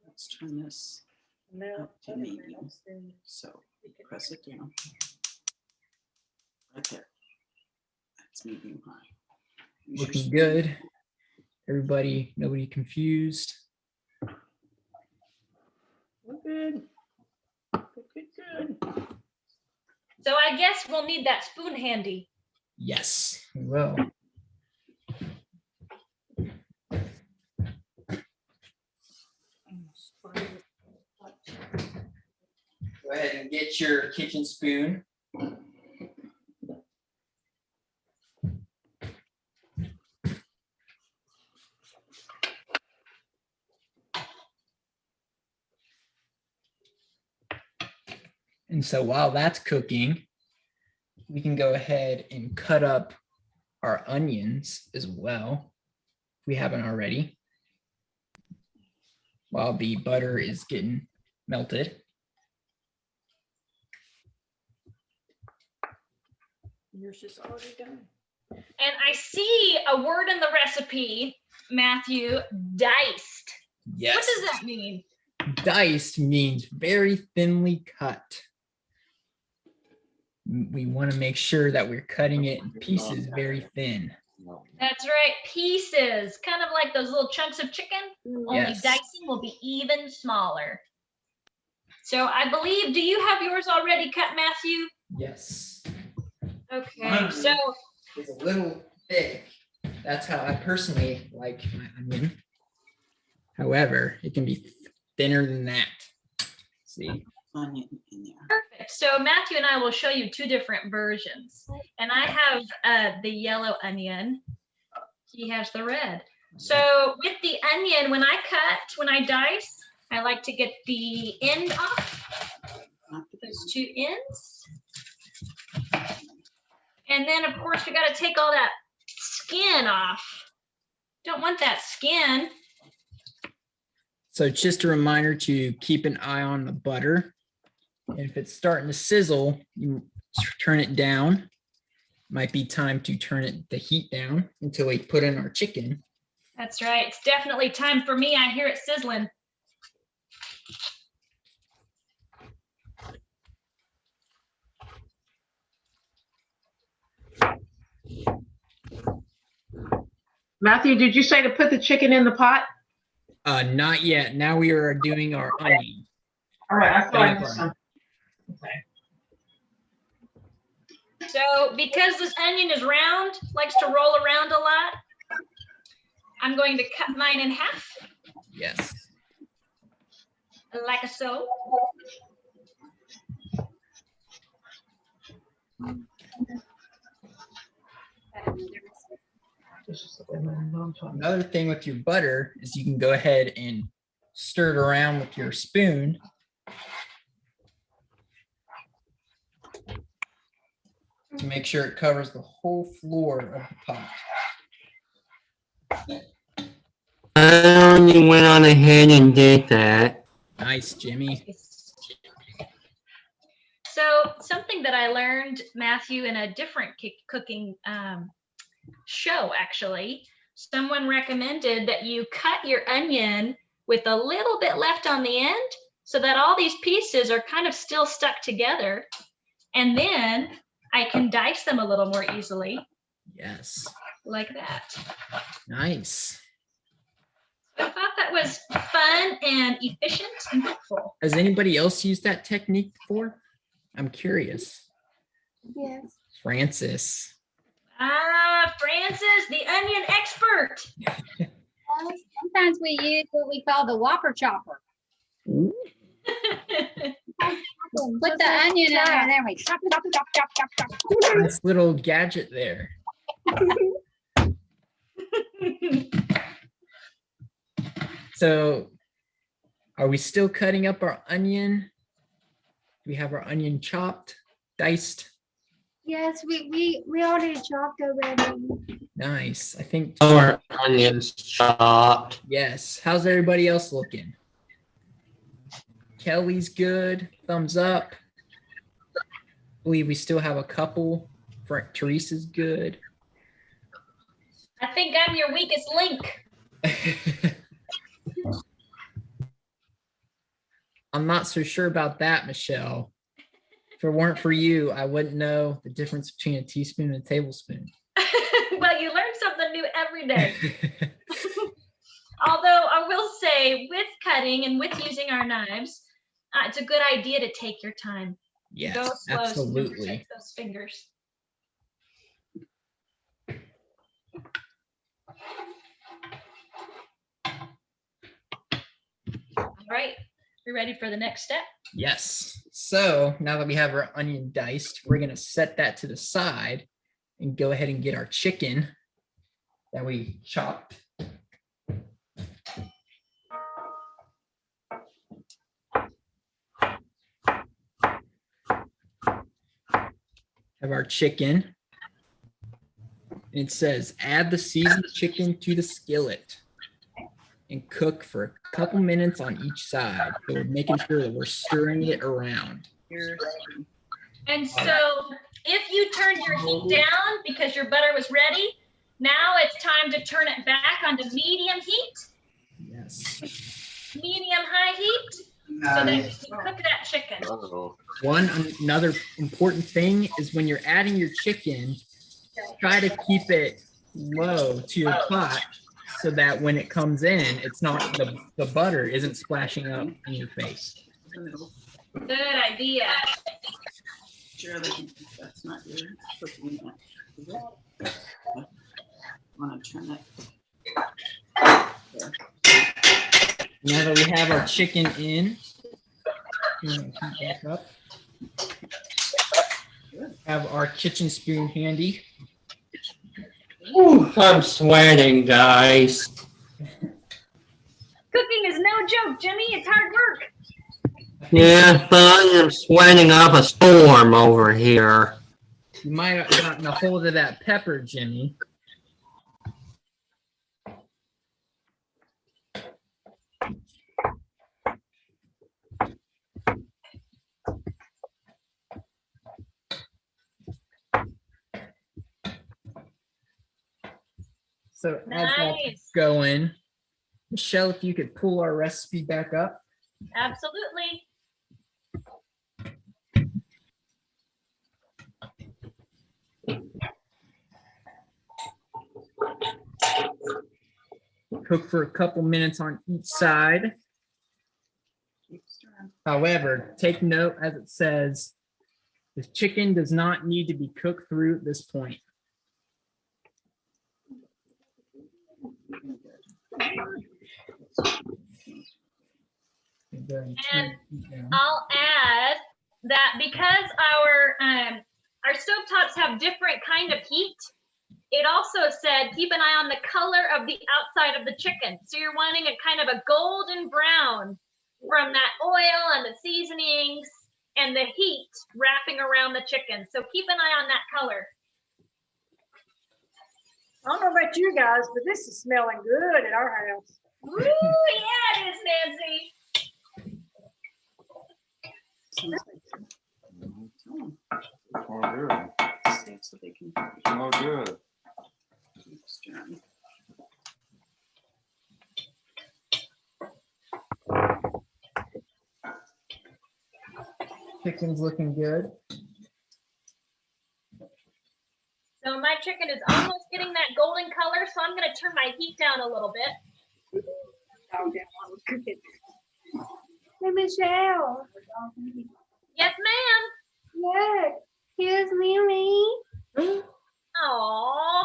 Let's turn this up to medium. So press it down. Right there. That's medium high. Use your Looking spoon. good. Everybody, nobody confused. We're good. Good. So I guess we'll need that spoon handy. Yes, we will. Go ahead and get your kitchen spoon. And so while that's cooking, we can go ahead and cut up our onions as well, if we haven't already, while the butter is getting melted. Yours is already done. And I see a word in the recipe, Matthew, diced. Yes. What does that mean? Diced means very thinly cut. We want to make sure that we're cutting it in pieces very thin. That's right, pieces, kind of like those little chunks of chicken, only Yes. dicing will be even smaller. So I believe, do you have yours already cut, Matthew? Yes. Okay, Mine so It's a little thick. That's how I personally like my onion. However, it can be thinner than that. See? Onion in there. perfect. So Matthew and I will show you 2 different versions. And I have the yellow onion. He has the red. So with the onion, when I dice, I like to get the end off, Not the those 2 ends. And then of course we got to take all that skin off. Don't want that skin. So just a reminder to keep an eye on the butter. And if it's starting to sizzle, you turn it down. Might be time to turn the heat down until we put in our chicken. That's right. It's definitely time for me. I hear it sizzling. Matthew, did you say to put the chicken in the pot? Not yet. Now we are doing our onion. All right, I thought I missed something. Okay. So because this onion is round, likes to roll around a lot, I'm going to cut mine in half, Yes. like so. This is the way my mom taught me. Another thing with your butter is you can go ahead and stir it around with your spoon. To make sure it covers the whole floor of the pot. I only went on ahead and did that. Nice, Jimmy. So something that I learned, Matthew, in a different cooking show, actually, someone recommended that you cut your onion with a little bit left on the end so that all these pieces are kind of still stuck together. And then I can dice them a little more easily, Yes. like that. Nice. I thought that was fun and efficient and helpful. Has anybody else used that technique before? I'm curious. Yes. Francis. Ah, Francis, the onion expert. Sometimes we use what we call the Whopper chopper. Put the onion in there and then we chop, chop, chop, chop, chop, chop. Nice little gadget there. So are we still cutting up our onion? Do we have our onion chopped, diced? Yes, we already chopped already. Nice. I think, Our onions chopped. yes. How's everybody else looking? Kelly's good. Thumbs up. Believe we still have a couple. Teresa's good. I think I'm your weakest link. I'm not so sure about that, Michelle. If it weren't for you, I wouldn't know the difference between a teaspoon and a tablespoon. Well, you learn something new every day. Although I will say, with cutting and with using our knives, it's a good idea to take your time. Yes, Go slow so you don't absolutely. break those fingers. All right, we ready for the next step? Yes. So now that we have our onion diced, we're going to set that to the side and go ahead and get our chicken that we chopped. Have our chicken. And it says, add the seasoned chicken to the skillet and cook for a couple minutes on each side. So we're making sure that we're stirring it around. And so if you turned your heat down because your butter was ready, now it's time to turn it back onto medium heat, Yes. medium-high heat, so that you can cook that chicken. Uh-oh. Another important thing is when you're adding your chicken, try to keep it low to your pot so that when it comes in, it's not the butter isn't splashing up in your face. Good idea. Sure, that's not your cooking. Is it? Want to turn it. Now that we have our chicken in, I'm gonna heat back up. Have our kitchen spoon handy. Ooh, I'm sweating, guys. Cooking is no joke, Jimmy. It's hard work. Yeah, but I am sweating up a storm over here. You might have gotten a hold of that pepper, Jimmy. So as that's Nice. going, Michelle, if you could pull our recipe back up. Absolutely. Cook for a couple minutes on each side. However, take note as it says, the chicken does not need to be cooked through at this point. I'll add that because our stovetops have different kind of heat, it also said keep an eye on the color of the outside of the chicken. So you're wanting a kind of a golden brown from that oil and the seasonings and the heat wrapping around the chicken. So keep an eye on that color. I don't know about you guys, but this is smelling good at our house. Ooh, yeah, it is, Nancy. All good. So they can. All good. Chicken's looking good. So my chicken is almost getting that golden color, so I'm gonna turn my heat down a little bit. Hey, Michelle. Yes, ma'am. Look, here's Mimi. Aww.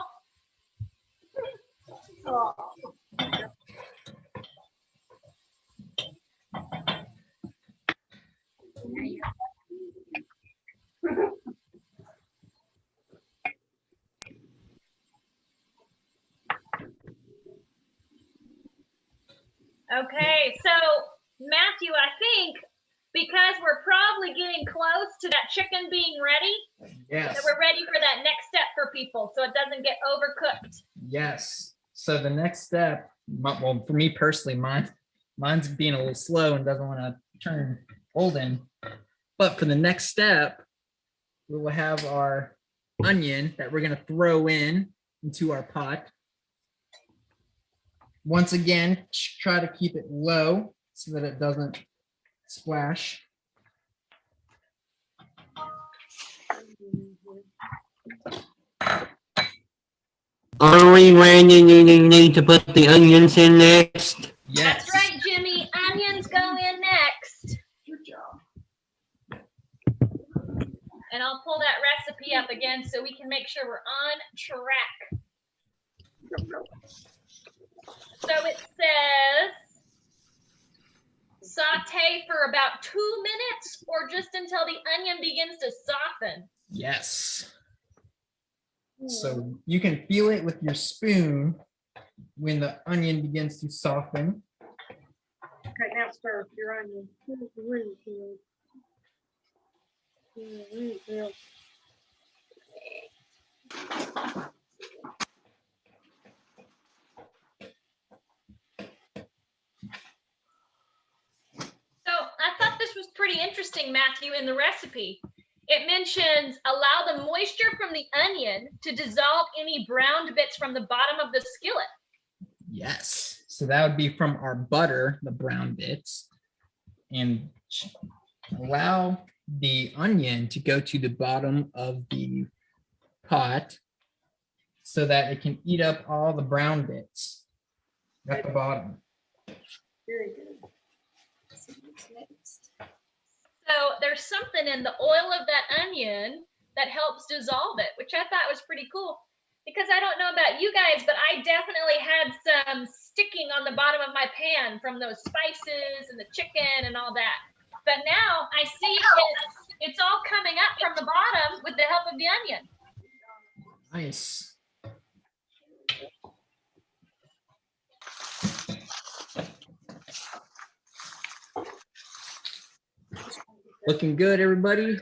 Okay, so Matthew, I think because we're probably getting close to that chicken being ready, Yes. that we're ready for that next step for people so it doesn't get overcooked. Yes. So the next step, well, for me personally, mine's being a little slow and doesn't want to turn golden. But for the next step, we will have our onion that we're going to throw into our pot. Once again, try to keep it low so that it doesn't splash. Are we ready? Need to put the onions in next? Yes. That's right, Jimmy. Onions go in next. Good job. And I'll pull that recipe up again so we can make sure we're on track. So it says saute for about 2 minutes or just until the onion begins to soften. Yes. So you can feel it with your spoon when the onion begins to soften. Okay, now stir your onion. Really good. Yeah, really good. So I thought this was pretty interesting, Matthew, in the recipe. It mentions allow the moisture from the onion to dissolve any browned bits from the bottom of the skillet. Yes. So that would be from our butter, the brown bits, and allow the onion to go to the bottom of the pot so that it can eat up all the brown bits at the bottom. Very good. So there's something in the oil of that onion that helps dissolve it, which I thought was pretty cool. Because I don't know about you guys, but I definitely had some sticking on the bottom of my pan from those spices and the chicken and all that. But now I see it's all coming up from the bottom with the help of the onion. Nice. Looking good, everybody.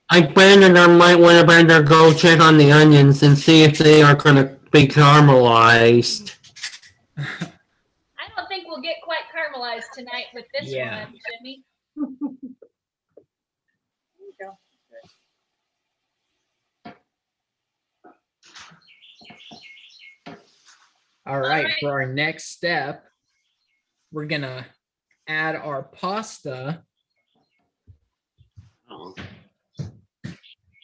I Brandon, I might want to better go check on the onions and see if they are going to be caramelized. I don't think we'll get quite caramelized tonight with this Yeah. one, Jimmy. All right, right. for our next step, we're gonna add our pasta. Oh,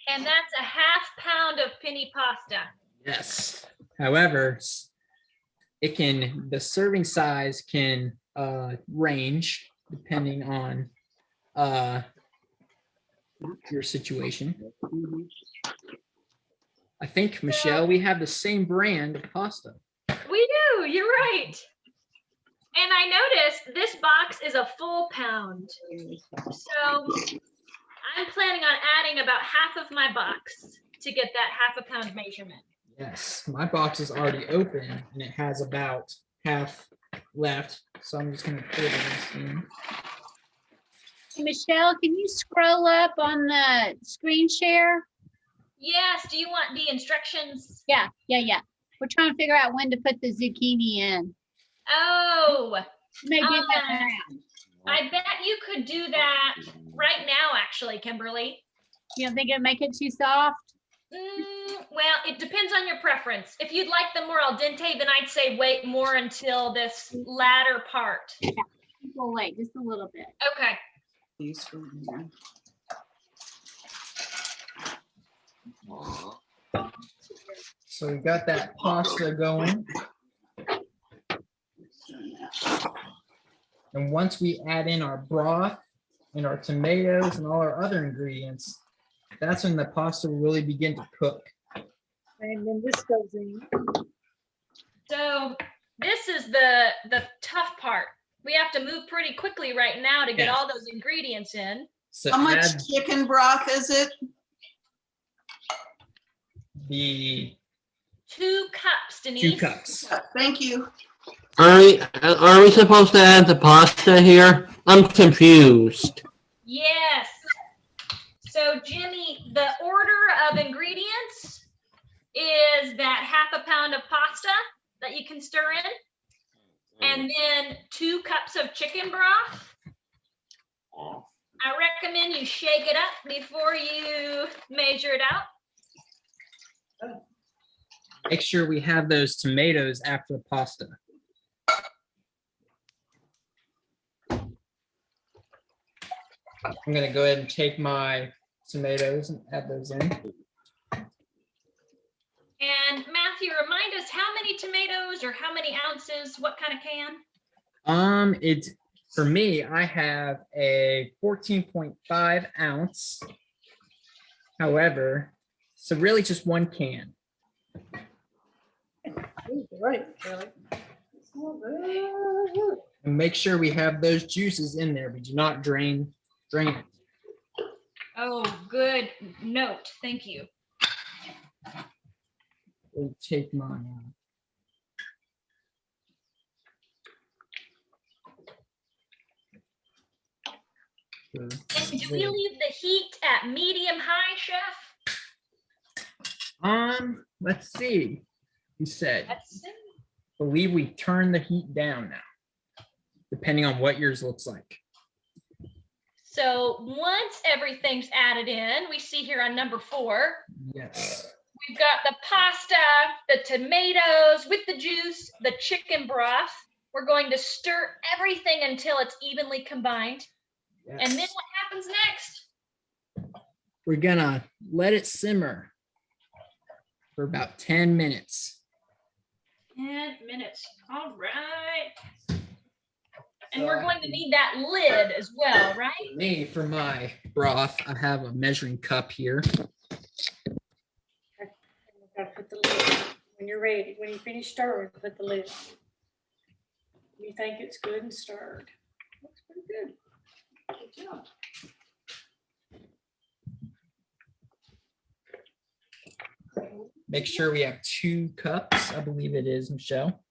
And that's a ½ pound of penne pasta. Yes. However, the serving size can range depending on your situation. I think, Michelle, we have the same brand of pasta. We do, you're right. And I noticed this box is a full pound. So I'm planning on adding about half of my box to get that ½ pound measurement. Yes, my box is already open and it has about half left. So I'm just gonna put this in. Michelle, can you scroll up on the screen share? Yes, do you want the instructions? Yeah. We're trying to figure out when to put the zucchini in. Oh, May do that now. I bet you could do that right now, actually, Kimberly. You don't think it'd make it too soft? Well, it depends on your preference. If you'd like them more al dente, then I'd say wait more until this latter part. We'll wait just a little bit. Okay. These from here. So we got that pasta going. And once we add in our broth and our tomatoes and all our other ingredients, that's when the pasta will really begin to cook. And then this goes in. So this is the tough part. We have to move pretty quickly right now to get Yes. all those ingredients in. So How much add chicken broth is it? the 2 cups, 2 Denise. cups. Thank you. Are we supposed to add the pasta here? I'm confused. Yes. So Jimmy, the order of ingredients is that 1/2 pound of pasta that you can stir in, and then 2 cups of chicken broth. I recommend you shake it up before you measure it out. Make sure we have those tomatoes after the pasta. I'm gonna go ahead and take my tomatoes and add those in. And Matthew, remind us how many tomatoes or how many ounces, what kind of can? It's for me, I have a 14.5 ounce. However, so really just 1 can. Ooh, great, Kelly. And make sure we have those juices in there. We do not drain it. Oh, good note. Thank you. We'll take my And do we leave the heat at medium high, chef? let's see. You said, That's believe we turn the heat down now, depending on what yours looks like. So once everything's added in, we see here on number 4, Yes. we've got the pasta, the tomatoes with the juice, the chicken broth. We're going to stir everything until it's evenly combined. And then Yes. what happens next? We're gonna let it simmer for about 10 minutes. 10 minutes. All right. And we're going to need that lid as well, right? For me, for my broth, I have a measuring cup here. Gotta put the lid, when you're ready, when you finish stirring, put the lid. You think it's good and stirred. Looks pretty good. Good job. Make sure we have 2 cups. I believe it is, Michelle.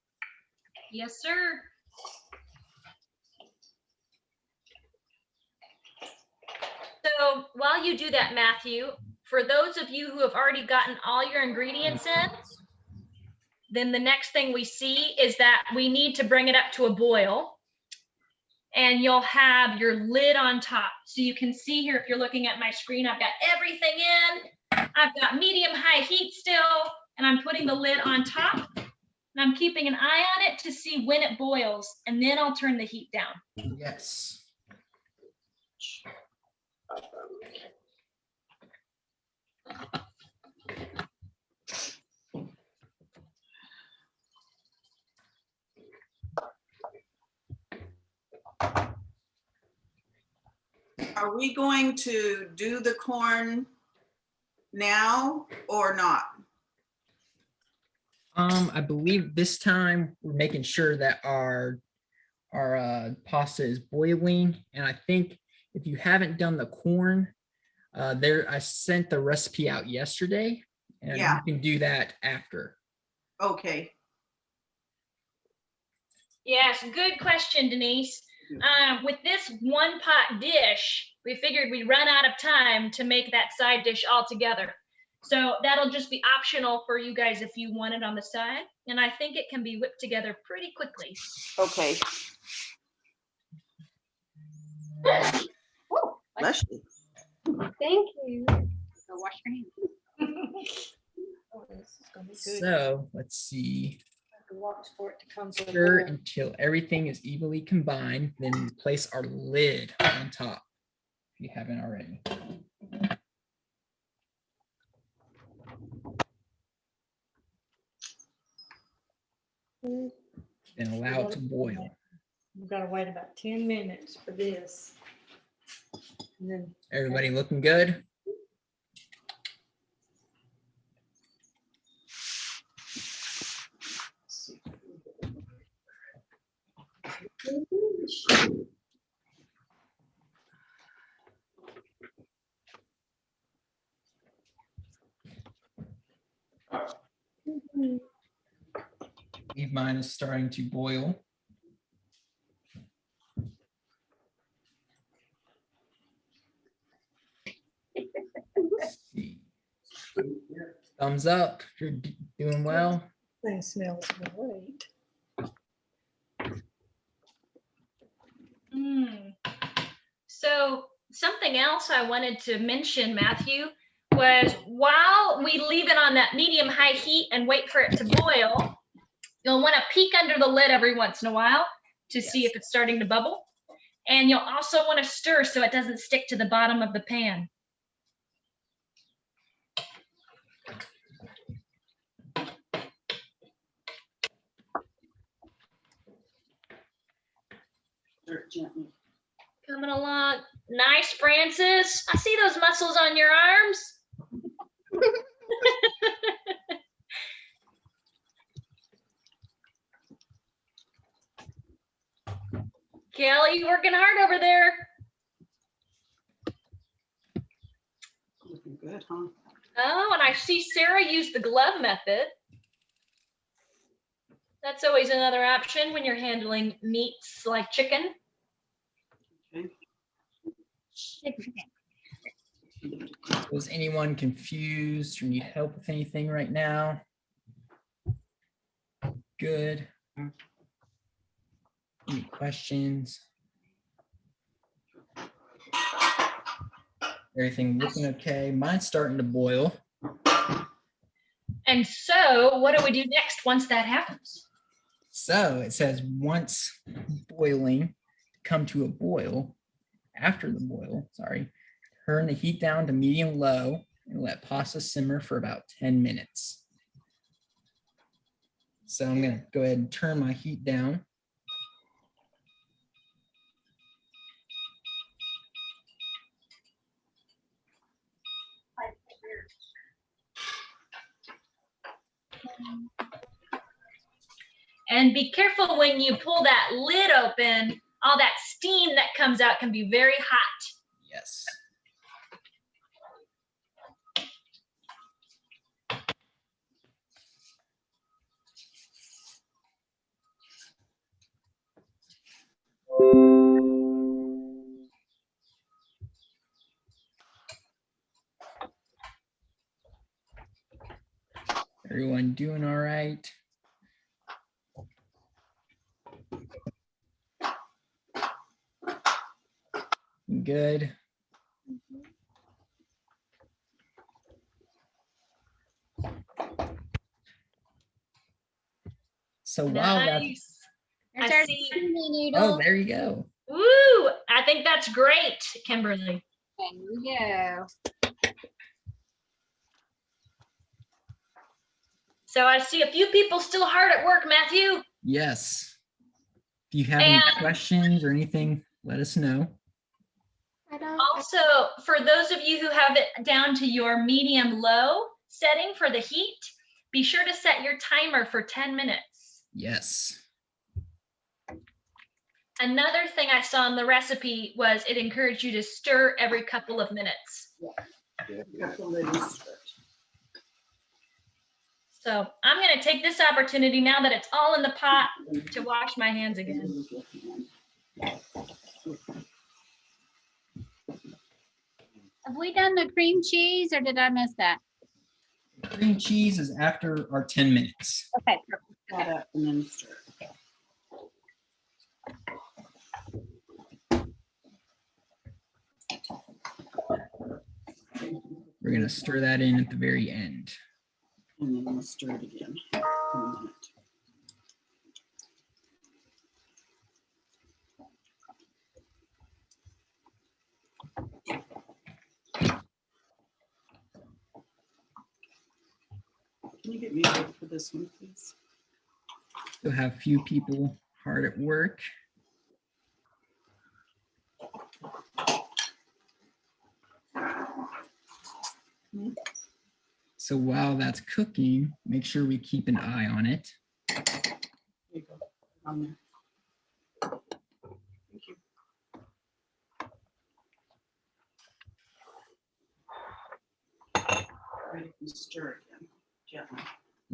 Yes, sir. So while you do that, Matthew, for those of you who have already gotten all your ingredients in, then the next thing we see is that we need to bring it up to a boil. And you'll have your lid on top. So you can see here, if you're looking at my screen, I've got everything in. I've got medium-high heat still, and I'm putting the lid on top. And I'm keeping an eye on it to see when it boils, and then I'll turn the heat down. Yes. Are we going to do the corn now or not? I believe this time we're making sure that our pasta is boiling. And I think if you haven't done the corn, I sent the recipe out yesterday, and Yeah. you can do that after. Okay. Yes, good question, Denise. With this 1-pot dish, we figured we'd run out of time to make that side dish all together. So that'll just be optional for you guys if you want it on the side. And I think it can be whipped together pretty quickly. Okay. Woo, Bless you. Thank you. Go wash your hands. Oh, this is gonna be good. So let's see. I have to watch for it to come to the Stir boil. until everything is evenly combined, then place our lid on top if you haven't already. Then allow it to boil. We've got to wait about 10 minutes for this. And then Everybody looking good? Leave mine is starting to boil. Let's see. Thumbs up if you're doing well. thing smells great. So something else I wanted to mention, Matthew, was while we leave it on that medium-high heat and wait for it to boil, you'll want to peek under the lid every once in a while to see if it's starting to bubble. And you'll also want to stir so it doesn't stick to the bottom of the pan. Gently. Coming along. Nice, Francis. I see those muscles on your arms. Kelly, working hard over there. Looking good, huh? Oh, and I see Sarah used the glove method. That's always another option when you're handling meats like chicken. Was anyone confused or need help with anything right now? Good. Any questions? Everything looking okay? Mine's starting to boil. And so what do we do next once that happens? So it says once boiling, come to a boil, after the boil, sorry, turn the heat down to medium low and let pasta simmer for about 10 minutes. So I'm gonna go ahead and turn my heat down. And be careful when you pull that lid open, all that steam that comes out can be very hot. Yes. Everyone doing all right? Good. So while that's, Nice. There's I our see. cinnamon oh, noodle. there you go. Woo! I think that's great, Kimberly. There you go. So I see a few people still hard at work, Matthew. Yes. If you have any And- questions or anything, let us know. I don't. Also, for those of you who have it down to your medium-low setting for the heat, be sure to set your timer for 10 minutes. Yes. Another thing I saw in the recipe was it encouraged you to stir every couple of minutes. Got the lid stripped. So I'm going to take this opportunity now that it's all in the pot to wash my hands again. Have we done the cream cheese or did I miss that? Cream cheese is after our 10 minutes. Okay. Cut up and then stir. We're gonna stir that in at the very end. And then we'll stir it again in a minute. Can you get muted for this one, please? You'll have few people hard at work. So while that's cooking, make sure we keep an eye on it. There you go. On there. Thank you. Ready to stir again, gently.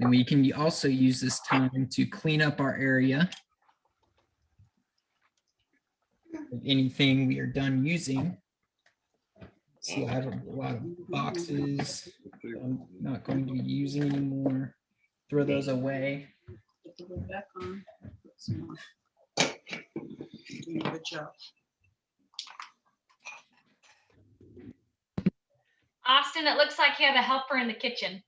And we can also use this time to clean up our area. Of anything we are done using. See, I have a lot of boxes I'm not going to be using anymore. Throw those away. Put the lid back on. Put some more. Doing a good job. Austin, it looks like you have a helper in the kitchen.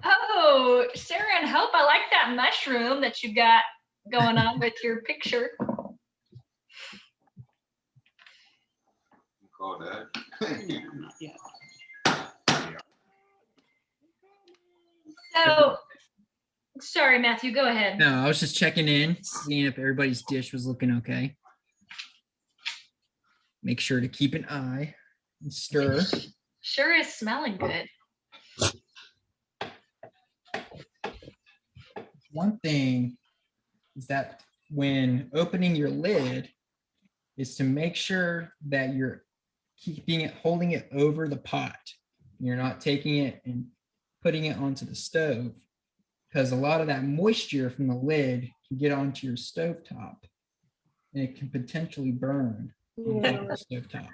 Oh, Sarah and Hope, I like that mushroom that you got going on with your picture. Call that. Yeah, not yet. So, sorry, Matthew, go ahead. No, I was just checking in, seeing if everybody's dish was looking okay. Make sure to keep an eye and stir. Sure is smelling good. One thing is that when opening your lid is to make sure that you're keeping it, holding it over the pot. You're not taking it and putting it onto the stove, because a lot of that moisture from the lid can get onto your stovetop and it can potentially burn on the stovetop.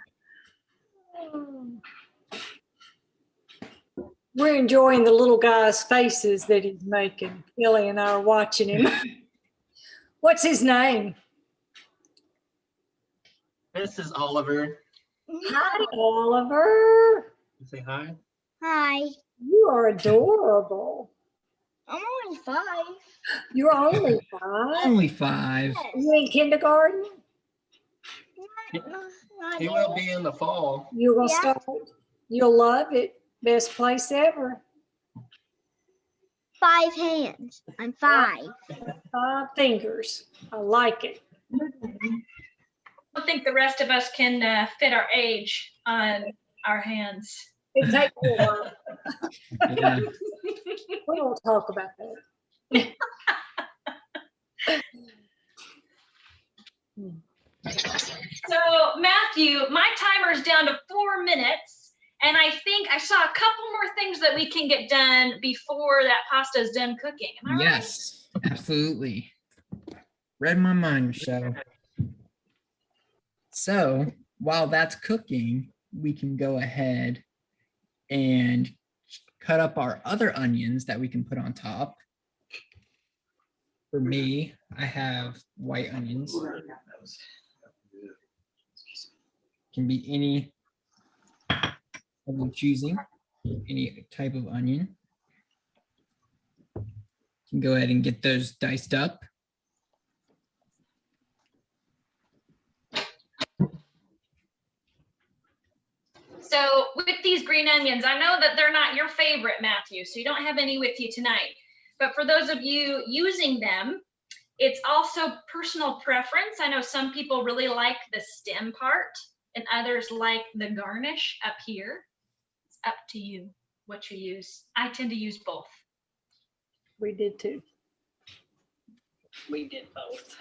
We're enjoying the little guy's faces that he's making. Ellie and I are watching him. What's his name? This is Oliver. Hi, Oliver. Say hi. Hi. You are adorable. I'm only 5. You're only 5. Only 5. You in kindergarten? Not He yet. will be in the fall. You're gonna Yeah. start. You'll love it. Best place ever. 5 hands. I'm 5. 5 fingers. I like it. I don't think the rest of us can fit our age on our hands. It takes a while. Yeah. We won't talk about that. So Matthew, my timer's down to 4 minutes, and I think I saw a couple more things that we can get done before that pasta is done cooking. Am I right? Yes, absolutely. Read my mind, Michelle. So while that's cooking, we can go ahead and cut up our other onions that we can put on top. For me, I have white onions. Can be any of your choosing, any type of onion. You can go ahead and get those diced up. So with these green onions, I know that they're not your favorite, Matthew, so you don't have any with you tonight. But for those of you using them, it's also personal preference. I know some people really like the stem part and others like the garnish up here. It's up to you what you use. I tend to use both. We did too. We did both.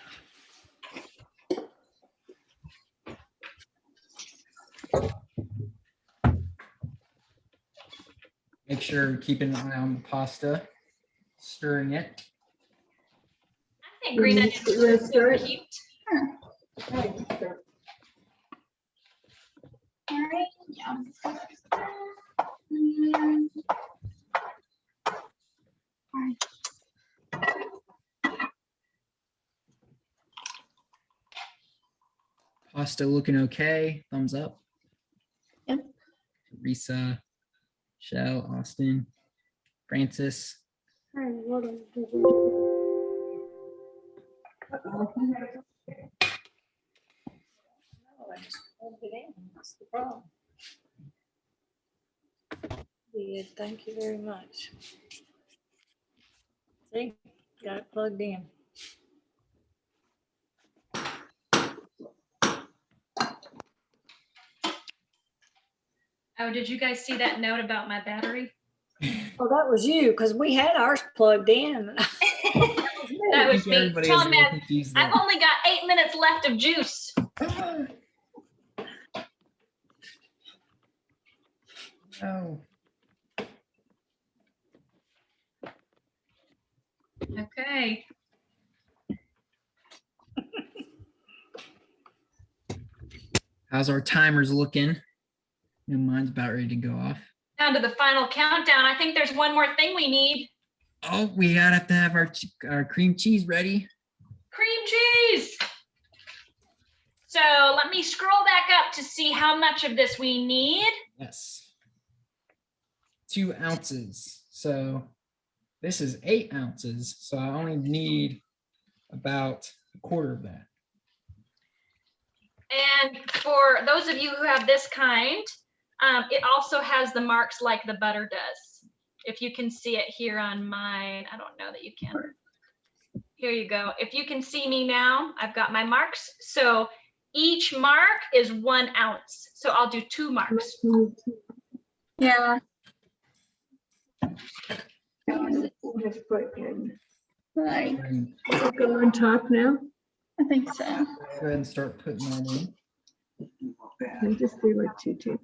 Make sure to keep an eye on the pasta, stirring it. I think green onions are really cute. All right. Yeah. Mm. Pasta looking okay. Thumbs up. Yep. Teresa, Shell, Austin, Francis. Oh, I just plugged it in. That's the problem. Good, thank you very much. See, got it plugged in. Oh, did you guys see that note about my battery? Oh, that was you, because we had ours plugged in. That was me. Everybody Tell is him really that confused I've there. only got 8 minutes left of juice. Oh, Okay. how's our timers looking? No, mine's about ready to go off. Down to the final countdown. I think there's one more thing we need. Oh, we gotta have to have our cream cheese ready. Cream cheese. So let me scroll back up to see how much of this we need. Yes. 2 ounces. So this is 8 ounces. So I only need about a quarter of that. And for those of you who have this kind, it also has the marks like the butter does. If you can see it here on mine, I don't know that you can. Here you go. If you can see me now, I've got my marks. So each mark is 1 ounce. So I'll do 2 marks. Yeah. Just put in. Right. And Go on top now. I think so. go ahead and start putting that in. And just do like 2 tablespoons.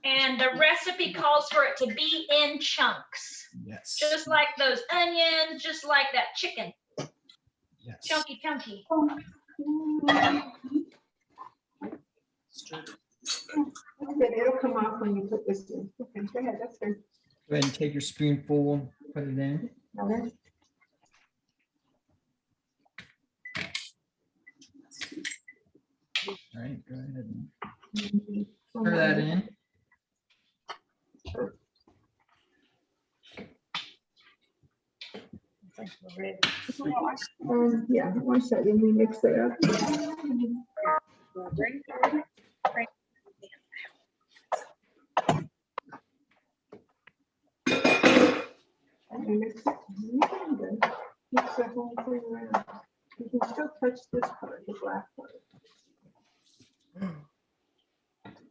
And the recipe calls for it to be in chunks, Yes. just like those onions, just like that chicken. Yes. Chunky, chunky. Okay, it'll come off when you put this in. Okay, go ahead, that's good. Go ahead and take your spoonful, put it in. Okay. All right, go ahead and stir that in. I think we're ready. Yeah, one second, we mix it up. And mix it really good. Mix the whole thing around. You can still touch this part, the black part.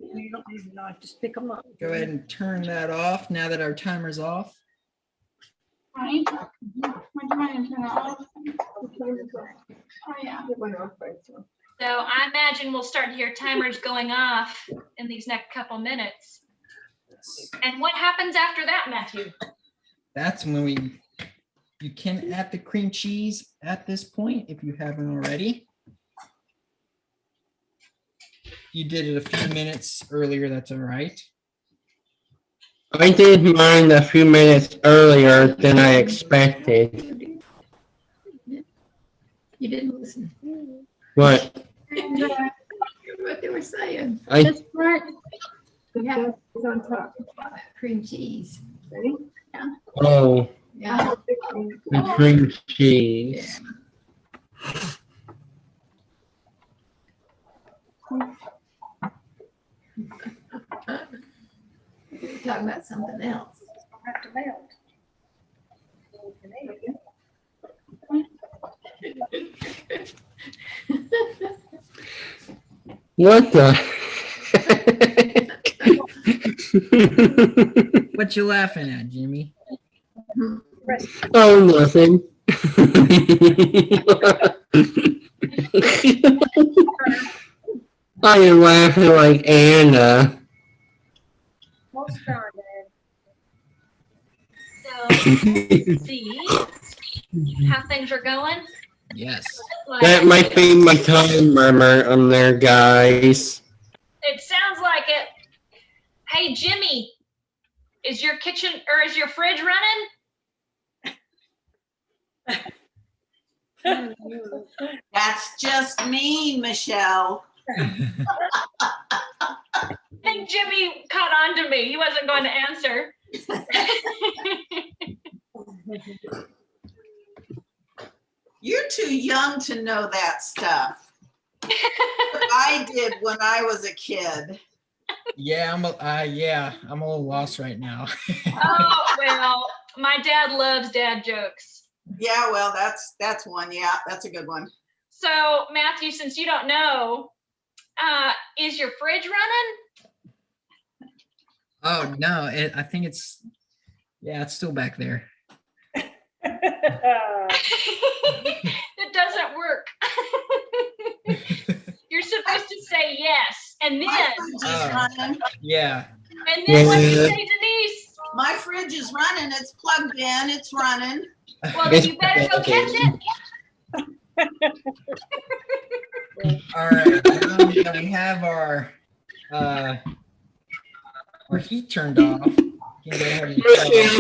You don't need a knife, just pick them up. Go ahead and turn that off now that our timer's off. Right? Would you mind to turn that off? Oh, yeah. It went off by itself. So I imagine we'll start to hear timers going off in these next couple minutes. And what happens after that, Matthew? That's when you can add the cream cheese at this point if you haven't already. You did it a few minutes earlier, that's all right. I did mine a few minutes earlier than I expected. You didn't listen. What? What they were saying. This part? Yeah, it's on top. Cream cheese. Ready? Oh, Yeah. the cream cheese. We're talking about something else. Have to melt. What the? What you laughing at, Jimmy? Oh, nothing. I am laughing like Anna. Most darn So let's see how things are going. Yes. That might be my time murmur on there, guys. It sounds like it. Hey, Jimmy, is your kitchen or is your fridge running? That's just mean, Michelle. I think Jimmy caught on to me. He wasn't going to answer. You're too young to know that stuff. But I did when I was a kid. Yeah, I'm a little lost right now. Oh, well, my dad loves dad jokes. Yeah, well, that's one. Yeah, that's a good one. So, Matthew, since you don't know, is your fridge running? Oh no, I think it's still back there. It doesn't work. You're supposed to say yes, and then, My fridge is running. Yeah. and then what do you say, Denise? My fridge is running. It's plugged in. It's running. Well, then you better go catch it. All right. Now that we have our heat turned off. You can go ahead and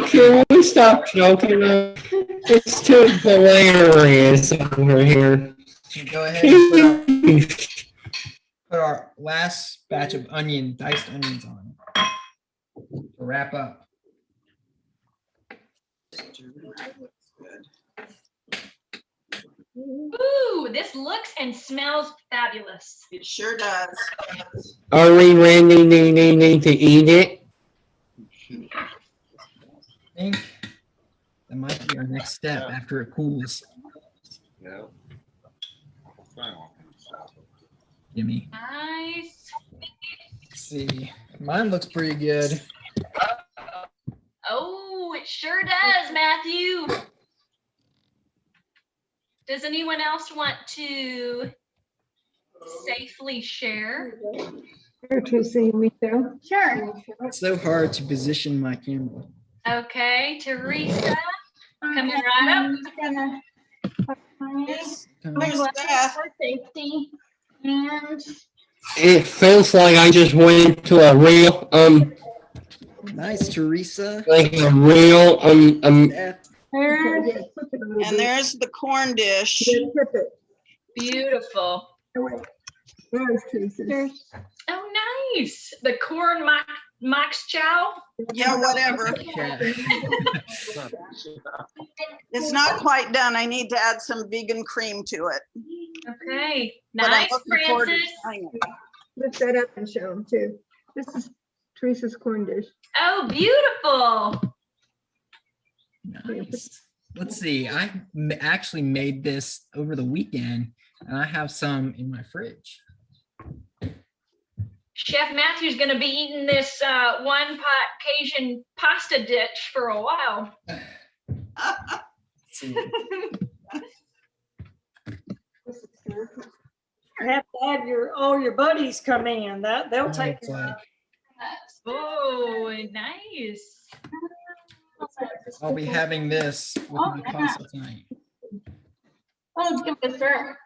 Can we stop joking? It's too hilarious over here. go ahead and put our last batch of diced onions on to wrap up. Ooh, this looks and smells fabulous. It sure does. Are we ready to eat it? I think that might be our next step after it cools. Yeah. Nice. Jimmy. Let's see. Mine looks pretty good. Oh, it sure does, Matthew. Does anyone else want to safely share? Here, Tracy, me too. Sure. It's so hard to position my camera. Okay, Teresa, coming right up. There's Um, Beth. For safety. And It feels like I just went to a real, Nice, Teresa. like a real, Okay, yeah, flip it a little And bit. there's the corn dish. Yeah, flip it. Beautiful. Oh, wait. There's Teresa's. Oh, nice. The corn max chow. Yeah, whatever. Yeah. It's not quite done. I need to add some vegan cream to it. Okay, But I'm nice, looking forward to Francis. trying it. Lift that up and show them too. This is Teresa's corn dish. Oh, beautiful. Nice. Let's see. I actually made this over the weekend, and I have some in my fridge. Chef Matthew's going to be eating this one pot Cajun pasta dish for a while. Let's see. This is her. Have to have all your buddies come in. They'll take It's like, Oh, nice. I'll be having this with my pasta tonight. oh, give us her.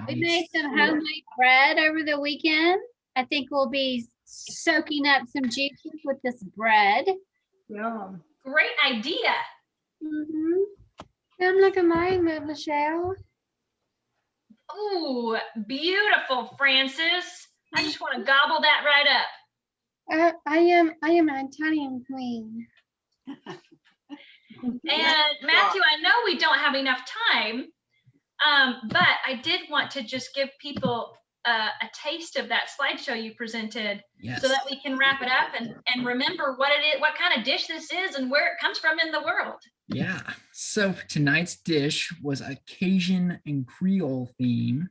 We Nice. made some homemade bread over the weekend. I think we'll be soaking up some juices with this bread. Yum. Great idea. Mm-hmm. Come look at mine, Michelle. Ooh, beautiful, Francis. I just want to gobble that right up. I am an Italian queen. And Matthew, I know we don't have enough time, but I did want to just give people a taste of that slideshow you presented, Yes. so that we can wrap it up and remember what it is, what kind of dish this is, and where it comes from in the world. Yeah. So tonight's dish was a Cajun and Creole theme.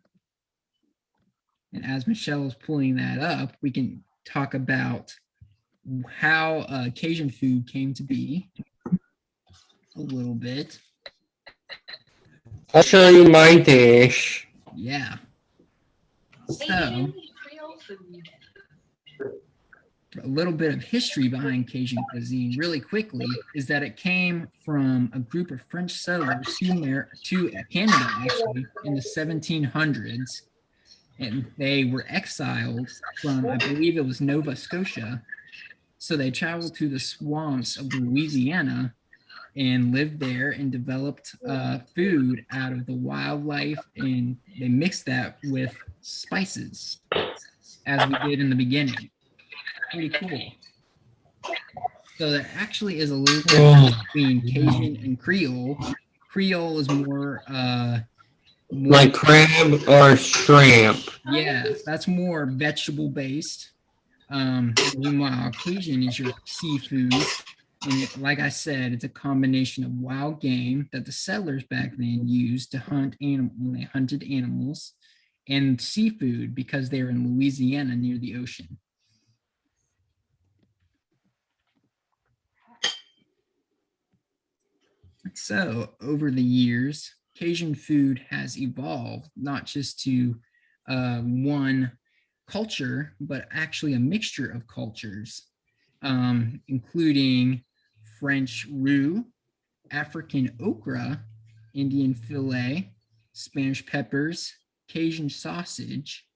And as Michelle is pulling that up, we can talk about how Cajun food came to be a little bit. I'll show you my dish. Yeah. So Asian Creole food. a little bit of history behind Cajun cuisine really quickly is that it came from a group of French settlers to Canada actually in the 1700s. And they were exiled from, I believe it was Nova Scotia, So they traveled to the swamps of Louisiana and lived there and developed food out of the wildlife, and they mixed that with spices, as we did in the beginning. Pretty cool. So there actually is a little difference between Cajun and Creole. Creole is more Like crab or shrimp. yeah, that's more vegetable based. Meanwhile, Cajun is your seafood. And like I said, it's a combination of wild game that the settlers back then used to hunt when they hunted animals, and seafood because they were in Louisiana near the ocean. So over the years, Cajun food has evolved not just to one culture, but actually a mixture of cultures, including French roux, African okra, Indian filet, Spanish peppers, Cajun sausage,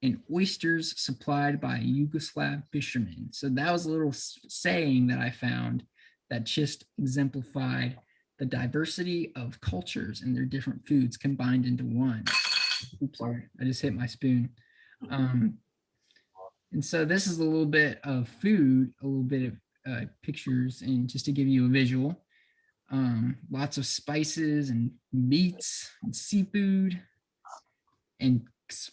and oysters supplied by Yugoslav fishermen. So that was a little saying that I found that just exemplified the diversity of cultures and their different foods combined into one. Oops, sorry, I just hit my spoon. And so this is a little bit of food, a little bit of pictures, and just to give you a visual. Lots of spices and meats and seafood, and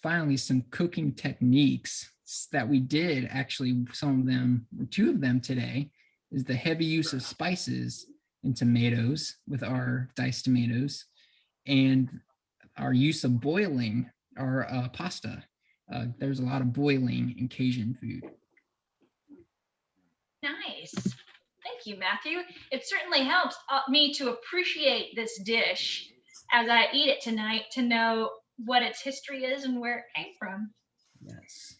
finally some cooking techniques that we did. Actually, some of them, or two of them today, is the heavy use of spices and tomatoes with our diced tomatoes, and our use of boiling our pasta. There's a lot of boiling in Cajun food. Nice. Thank you, Matthew. It certainly helps me to appreciate this dish as I eat it tonight, to know what its history is and where it came from. Yes.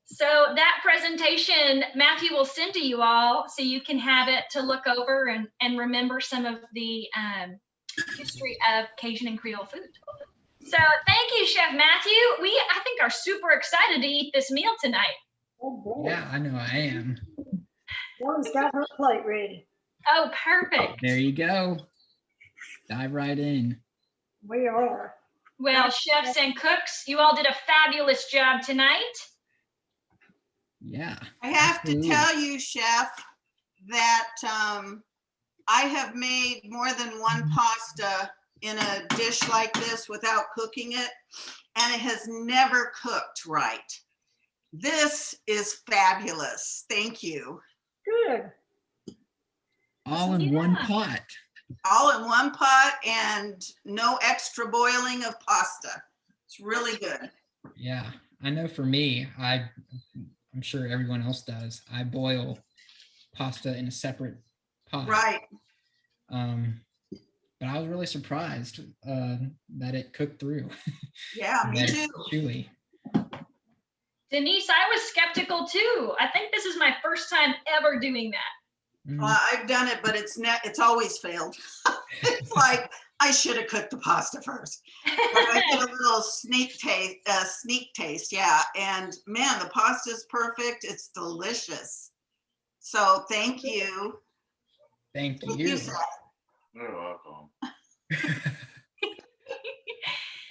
So that presentation, Matthew will send to you all so you can have it to look over and remember some of the history of Cajun and Creole food. So thank you, Chef Matthew. I think, are super excited to eat this meal tonight. Oh, boy. Yeah, I know I am. Dawn's got her plate ready. Oh, perfect. There you go. Dive right in. We are. Well, chefs and cooks, you all did a fabulous job tonight. Yeah. I have to absolutely. tell you, Chef, that I have made more than one pasta in a dish like this without cooking it, and it has never cooked right. This is fabulous. Thank you. Good. All in one pot. All in one pot and no extra boiling of pasta. It's really good. Yeah, I know for me, I'm sure everyone else does. I boil pasta in a separate pot. Right. But I was really surprised that it cooked through. Yeah, me That too. it's chewy. Denise, I was skeptical too. I think this is my first time ever doing that. Mhm. I've done it, but it's always failed. It's like I should have cooked the pasta first. But I did a little sneak taste, yeah. And man, the pasta is perfect. It's delicious. So thank you. Thank Thank you. you, Seth. You're welcome.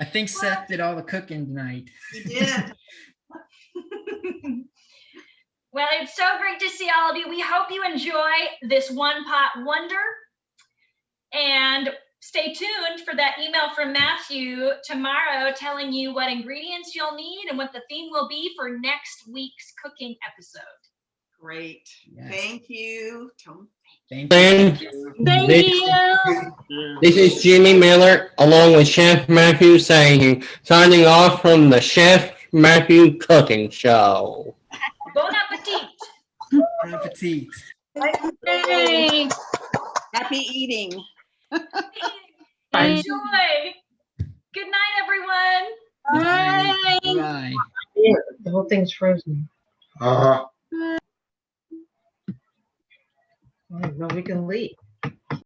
I think Seth did all the cooking tonight. He did. Well, it's so great to see all of you. We hope you enjoy this one pot wonder. And stay tuned for that email from Matthew tomorrow telling you what ingredients you'll need and what the theme will be for next week's cooking episode. Great. Yes. Thank you. Thank Thank you. Thank you. Yeah. This is Jimmy Miller, along with Chef Matthew saying, signing off from the Chef Matthew Cooking Show. Bon appetit. Bon appetit. Hey. Happy eating. Enjoy. Good night, everyone. Bye. Bye. Yeah, the whole thing's frozen. Oh, no, we can leave.